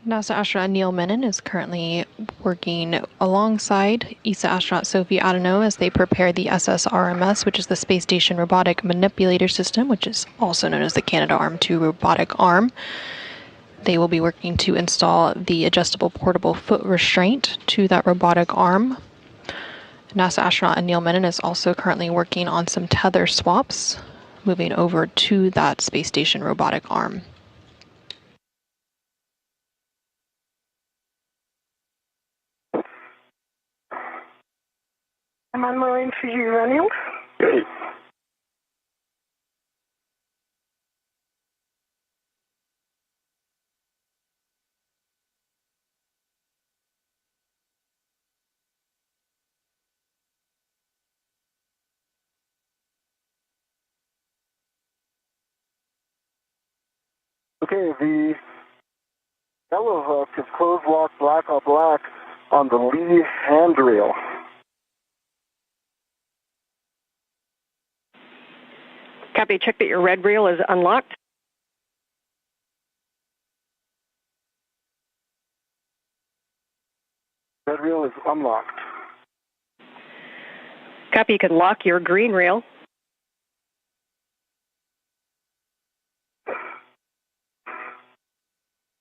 NASA astronaut Neil Menon is currently working alongside ESA astronaut Sophie Adenau as they prepare the SSRMS, which is the Space Station Robotic Manipulator System, which is also known as the Canadarm2 robotic arm. They will be working to install the adjustable portable foot restraint to that robotic arm. NASA astronaut Neil Menon is also currently working on some tether swaps, moving over to that space station robotic arm. I'm on my way for you, Neil. Okay. Okay, the yellow hook is closed lock black on black on the lee handrail. Copy. Check that your red reel is unlocked. Red reel is unlocked. Copy. You can lock your green reel.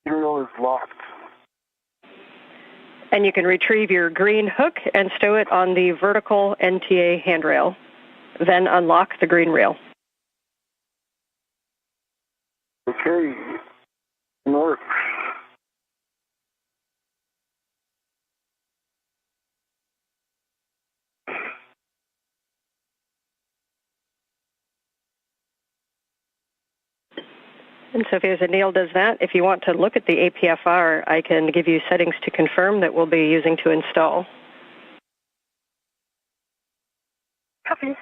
Green reel is locked. And you can retrieve your green hook and stow it on the vertical NTA handrail. Then unlock the green reel. Okay. Work. And Sophie, as Anil does that, if you want to look at the APFR, I can give you settings to confirm that we'll be using to install. Copy.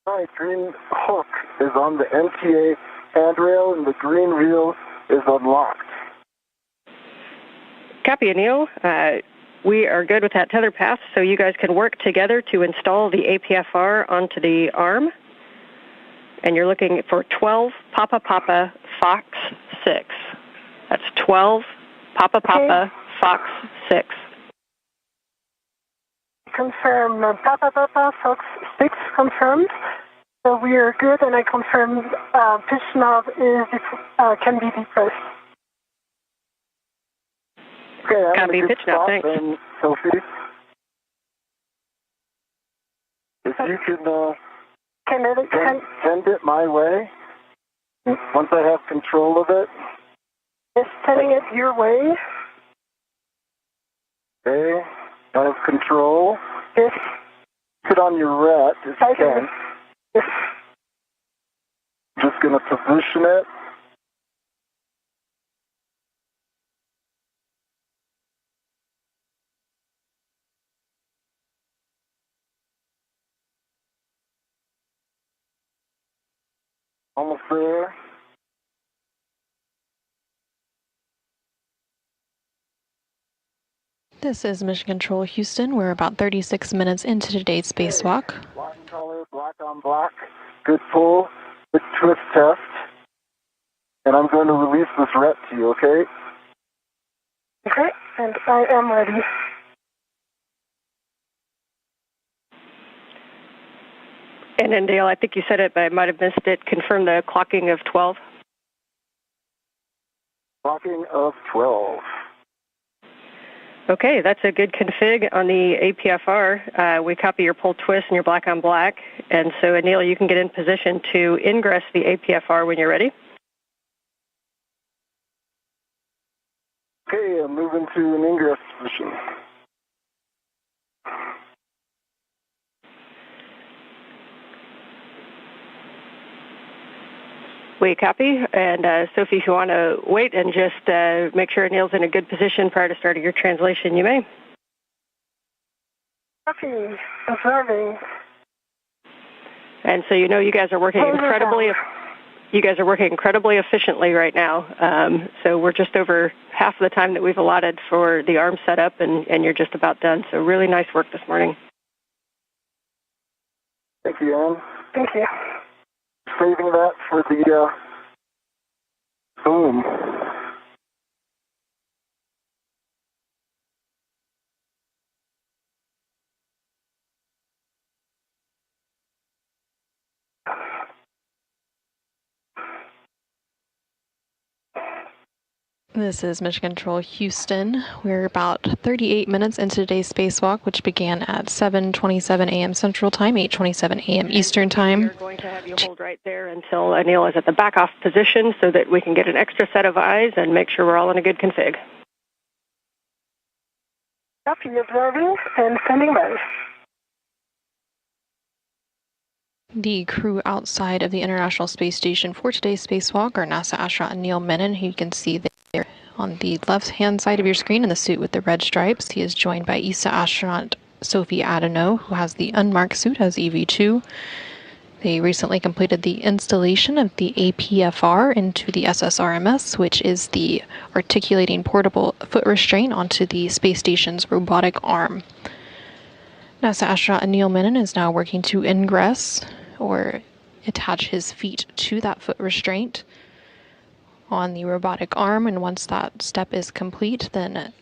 All right, green hook is on the NTA handrail and the green reel is unlocked. Copy, Anil. We are good with that tether path, so you guys can work together to install the APFR onto the arm. And you're looking for 12 Papa Papa Fox 6. That's 12 Papa Papa Fox 6. Confirm Papa Papa Fox 6 confirmed. So we are good, and I confirm pitch knob can be depressed. Okay, I'm Copy, pitch knob, thanks. Then, Sophie, if you can send it my way, once I have control of it. Yes, sending it your way. Okay, I have control. Yes. Put on your ret if you can. Yes. Just going to position it. Almost there. This is Mission Control Houston. We're about 36 minutes into today's spacewalk. Black color, black on black. Good pull. Good twist test. And I'm going to release this ret to you, okay? Okay, and I am ready. And then, Dale, I think you said it, but I might have missed it. Confirm the clocking of 12. Clocking of 12. Okay, that's a good config on the APFR. We copy your pull twist and your black on black. And so, Anil, you can get in position to ingress the APFR when you're ready. Okay, I'm moving to an ingress position. We copy. And Sophie, if you want to wait and just make sure Anil's in a good position prior to starting your translation, you may. Copy. Observing. And so you know you guys are working incredibly You guys are working incredibly efficiently right now. So we're just over half the time that we've allotted for the arm setup, and you're just about done. So really nice work this morning. Thank you, Ann. Thank you. Saving that for the boom. This is Mission Control Houston. We're about 38 minutes into today's spacewalk, which began at 7:27 a.m. Central Time, 8:27 a.m. Eastern Time. We're going to have you hold right there until Anil is at the back-off position so that we can get an extra set of eyes and make sure we're all in a good config. Copy, observing and standing by. The crew outside of the International Space Station for today's spacewalk are NASA astronaut Neil Menon, who you can see there on the left-hand side of your screen in the suit with the red stripes. He is joined by ESA astronaut Sophie Adano, who has the unmarked suit as EV2. They recently completed the installation of the APFR into the SSRMS, which is the articulating portable foot restraint onto the space station's robotic arm. NASA astronaut Neil Menon is now working to ingress or attach his feet to that foot restraint on the robotic arm, and once that step is complete, then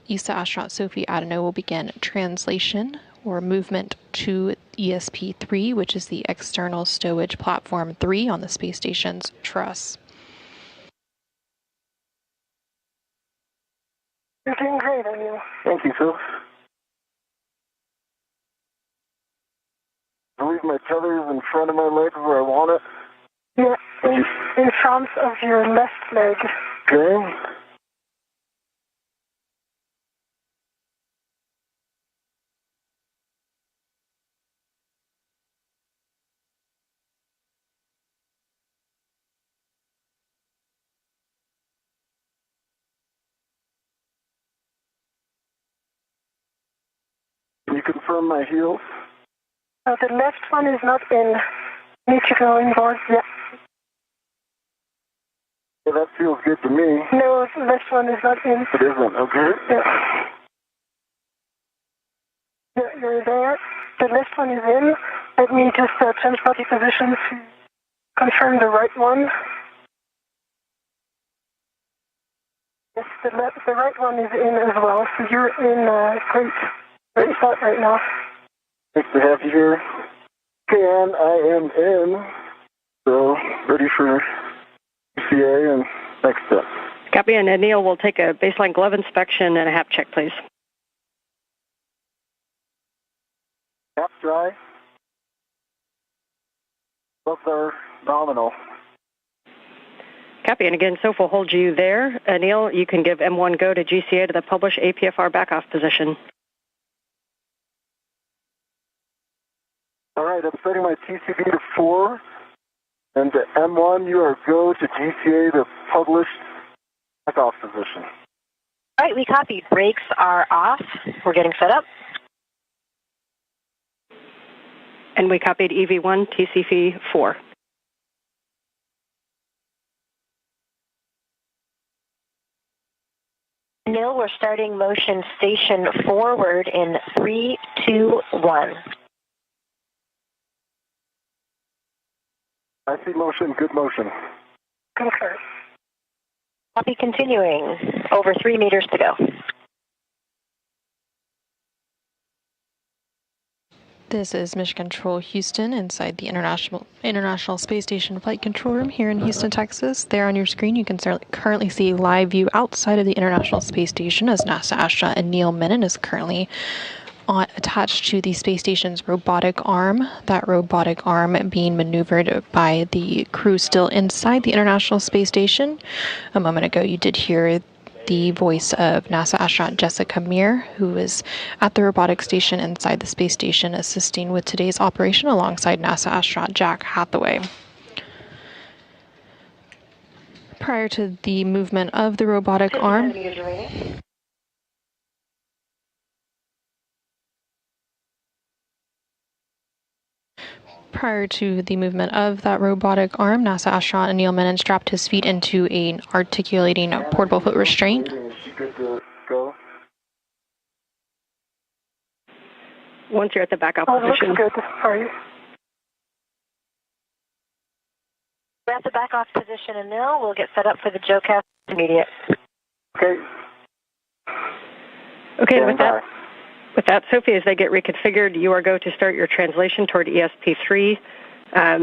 ESA astronaut Sophie Adano will begin translation or movement to ESP-3, which is the external stowage platform 3 on the space station's truss. You're doing great, Anil. Thank you, Phil. I believe my tether is in front of my leg where I want it. Yeah, in front of your left leg. Okay. Can you confirm my heels? The left one is not in. Need to go inboard, yeah. Yeah, that feels good to me. No, the left one is not in. It isn't, okay. Yeah. You're there. The left one is in. Let me just change body position to confirm the right one. Yes, the right one is in as well. So you're in great spot right now. Nice to have you here. Okay, Ann, I am in. So, ready for CA and next step. Copy, and Neil will take a baseline glove inspection and a HAP check, please. HAP dry. Gloves are nominal. Copy, and again, Soph will hold you there. Neil, you can give M1 go to GCA to the publish APFR back-off position. All right, I'm setting my TCB to 4. And to M1, you are go to GCA to publish back-off position. All right, we copy. Brakes are off. We're getting set up. And we copied EV1, TCV 4. Neil, we're starting motion station forward in 3, 2, 1. I see motion, good motion. Concur. Copy, continuing. Over 3 meters to go. This is Mission Control Houston inside the International Space Station Flight Control Room here in Houston, Texas. There on your screen, you can currently see a live view outside of the International Space Station as NASA astronaut Neil Menon is currently attached to the space station's robotic arm. That robotic arm being maneuvered by the crew still inside the International Space Station. A moment ago, you did hear the voice of NASA astronaut Jessica Meir, who is at the robotic station inside the space station assisting with today's operation alongside NASA astronaut Jack Hathaway. Prior to the movement of the robotic arm, Prior to the movement of that robotic arm, NASA astronaut Neil Menon strapped his feet into an articulating portable foot restraint. Good to go. Once you're at the back-off Oh, looks position. good. Sorry. We're at the back off position, and now we'll get set up for the JoeCast immediate. Okay. Okay, Stand with that, Sophie, as they get reconfigured, you are going to start your translation toward ESP3.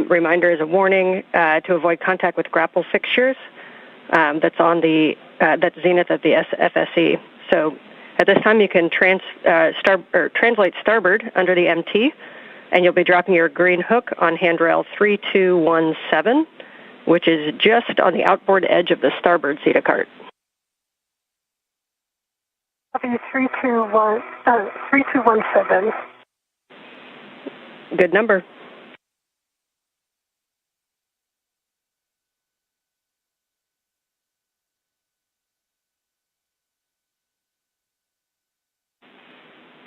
Reminder as a warning to avoid contact with grapple fixtures. That's on the that's zenith of the FSE. So at this time, you can translate starboard under the MT, and you'll be dropping your green hook on handrail 3217, which is just on the outboard edge of the starboard CETA-CART. Copy 3217. Good number.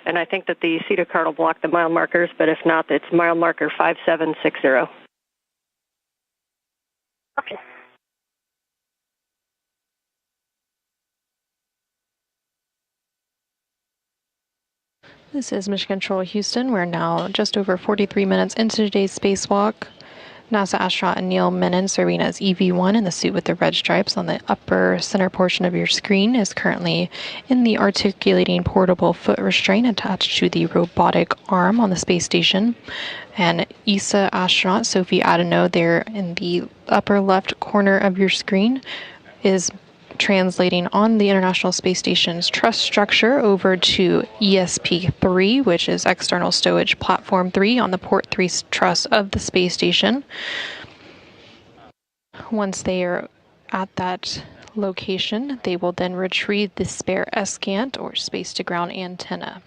And I think that the CETA-CART will block the mile markers, but if not, it's mile marker 5760. Okay. This is Mission Control Houston. We're now just over 43 minutes into today's spacewalk. NASA astronaut Neil Menon, serving as EV1 in the suit with the red stripes on the upper center portion of your screen, is currently in the articulating portable foot restraint attached to the robotic arm on the space station. And ESA astronaut Sophie Adeno, there in the upper left corner of your screen, is translating on the International Space Station's truss structure over to ESP3, which is External Stowage Platform 3 on the Port 3 truss of the space station. Once they are at that location, they will then retrieve the spare SCANT, or space-to-ground antenna.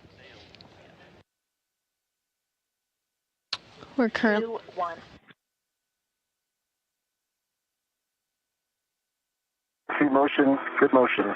We're currently... See motion, good motion.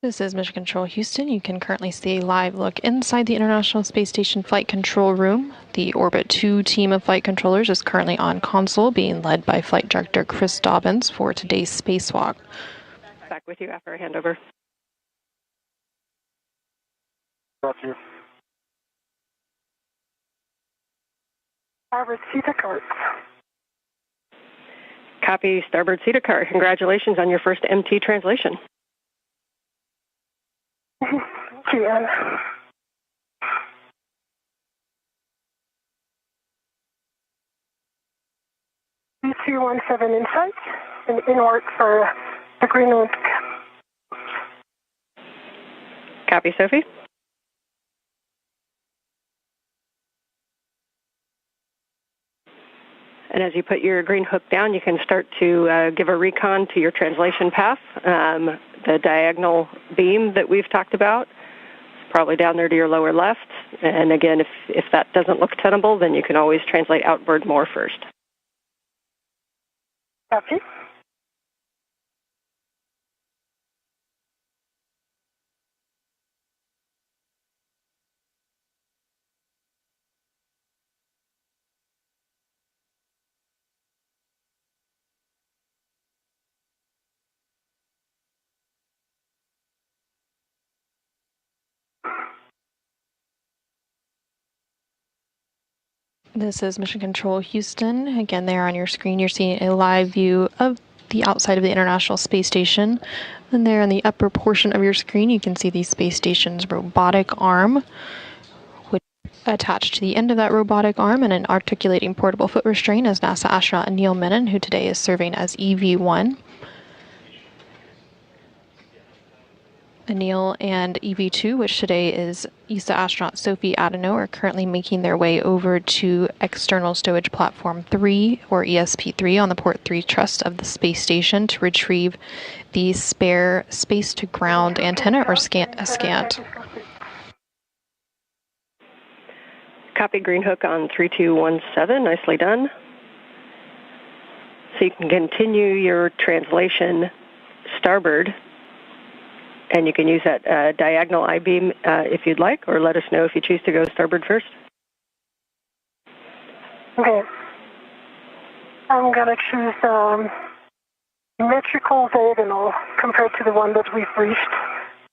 This is Mission Control Houston. You can currently see a live look inside the International Space Station Flight Control Room. The Orbit 2 team of flight controllers is currently on console, being led by Flight Director Chris Dobbins for today's spacewalk. Back with you after a handover. Got you. Starboard CETA-CART. Copy, starboard CETA-CART. Congratulations on your first MT translation. Thank you, Anne. 3217 insight and inward for the Greenland. Copy, Sophie. And as you put your green hook down, you can start to give a recon to your translation path. The diagonal beam that we've talked about is probably down there to your lower left. And again, if that doesn't look tenable, then you can always translate outward more first. Copy. This is Mission Control Houston. Again, there on your screen, you're seeing a live view of the outside of the International Space Station. And there in the upper portion of your screen, you can see the space station's robotic arm, which is attached to the end of that robotic arm and an articulating portable foot restraint is NASA astronaut Neil Menon, who today is serving as EV1. Anil and EV2, which today is ESA astronaut Sophie Adano, are currently making their way over to External Stowage Platform 3, or ESP3, on the Port 3 truss of the space station to retrieve the spare space-to-ground antenna, or SCANT. Copy, green hook on 3217, nicely done. So you can continue your translation starboard, and you can use that diagonal I-beam if you'd like, or let us know if you choose to go starboard first. Okay. I'm going to choose symmetrical diagonal compared to the one that we've reached.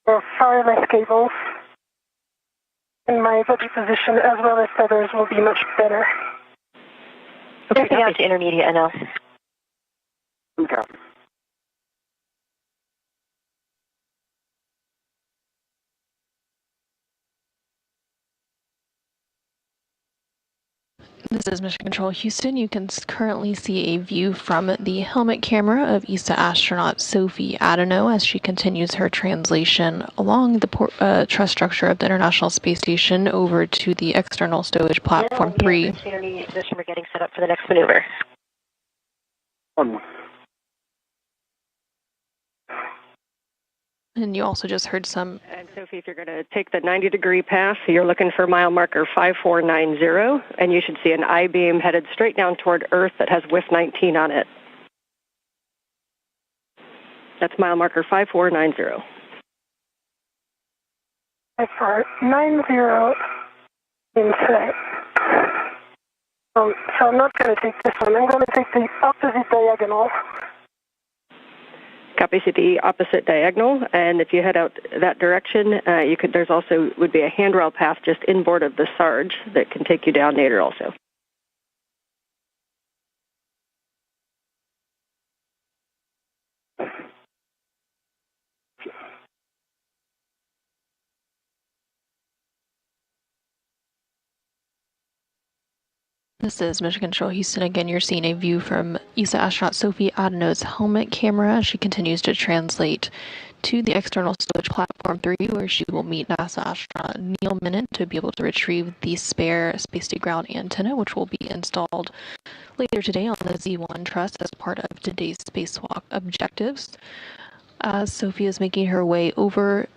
There are far less cables, and my body position as well as feathers will be much better. Okay, out to intermediate, NL. Okay. This is Mission Control Houston. You can currently see a view from the helmet camera of ESA astronaut Sophie Adano as she continues her translation along the truss structure of the International Space Station over to the External Stowage Platform 3. Intermediate position, we're getting set up for the next maneuver. And you also just heard some... And Sophie, if you're going to take the 90-degree path, you're looking for mile marker 5490, and you should see an I-beam headed straight down toward Earth that has WIF 19 on it. That's mile marker 5490. 5490 inside. So I'm not going to take this one. I'm going to take the opposite diagonal. Copy, see the opposite diagonal, and if you head out that direction, there's also would be a handrail path just inboard of the Sarge that can take you down nadir also. This is Mission Control Houston. Again, you're seeing a view from ESA astronaut Sophie Adano's helmet camera. She continues to translate to the External Stowage Platform 3, where she will meet NASA astronaut Neil Minnan to be able to retrieve the spare space-to-ground antenna, which will be installed later today on the Z1 truss as part of today's spacewalk objectives. As Sophie is making her way over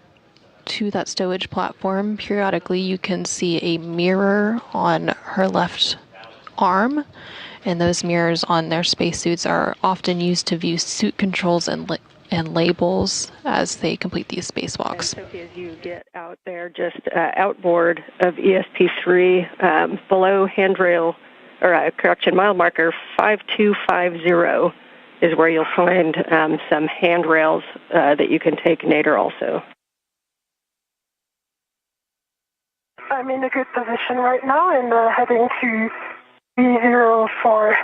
to that stowage platform, periodically you can see a mirror on her left arm, and those mirrors on their spacesuits are often used to view suit controls and labels as they complete these spacewalks. And Sophie, as you get out there, just outboard of ESP3, below handrail, or mile marker 5250 is where you'll find some handrails that you can take nadir also. I'm in a good position right now and heading to B045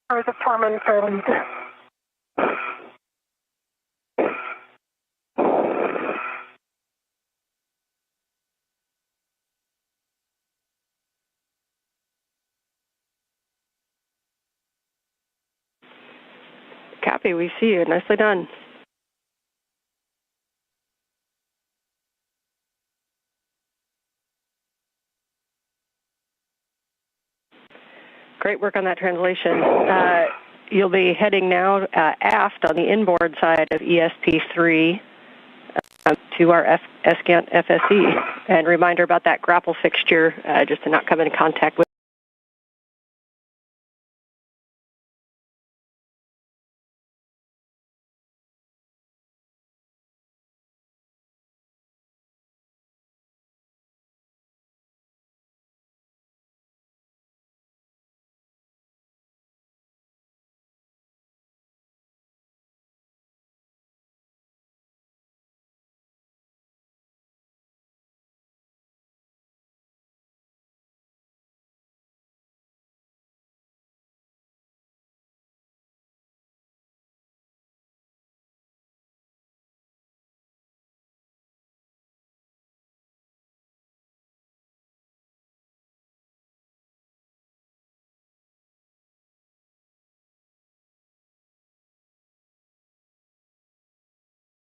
for the foreman lead. Copy, we see you. Nicely done. Great work on that translation. You'll be heading now aft on the inboard side of ESP3 to our SCANT FSE. And reminder about that grapple fixture, just to not come in contact with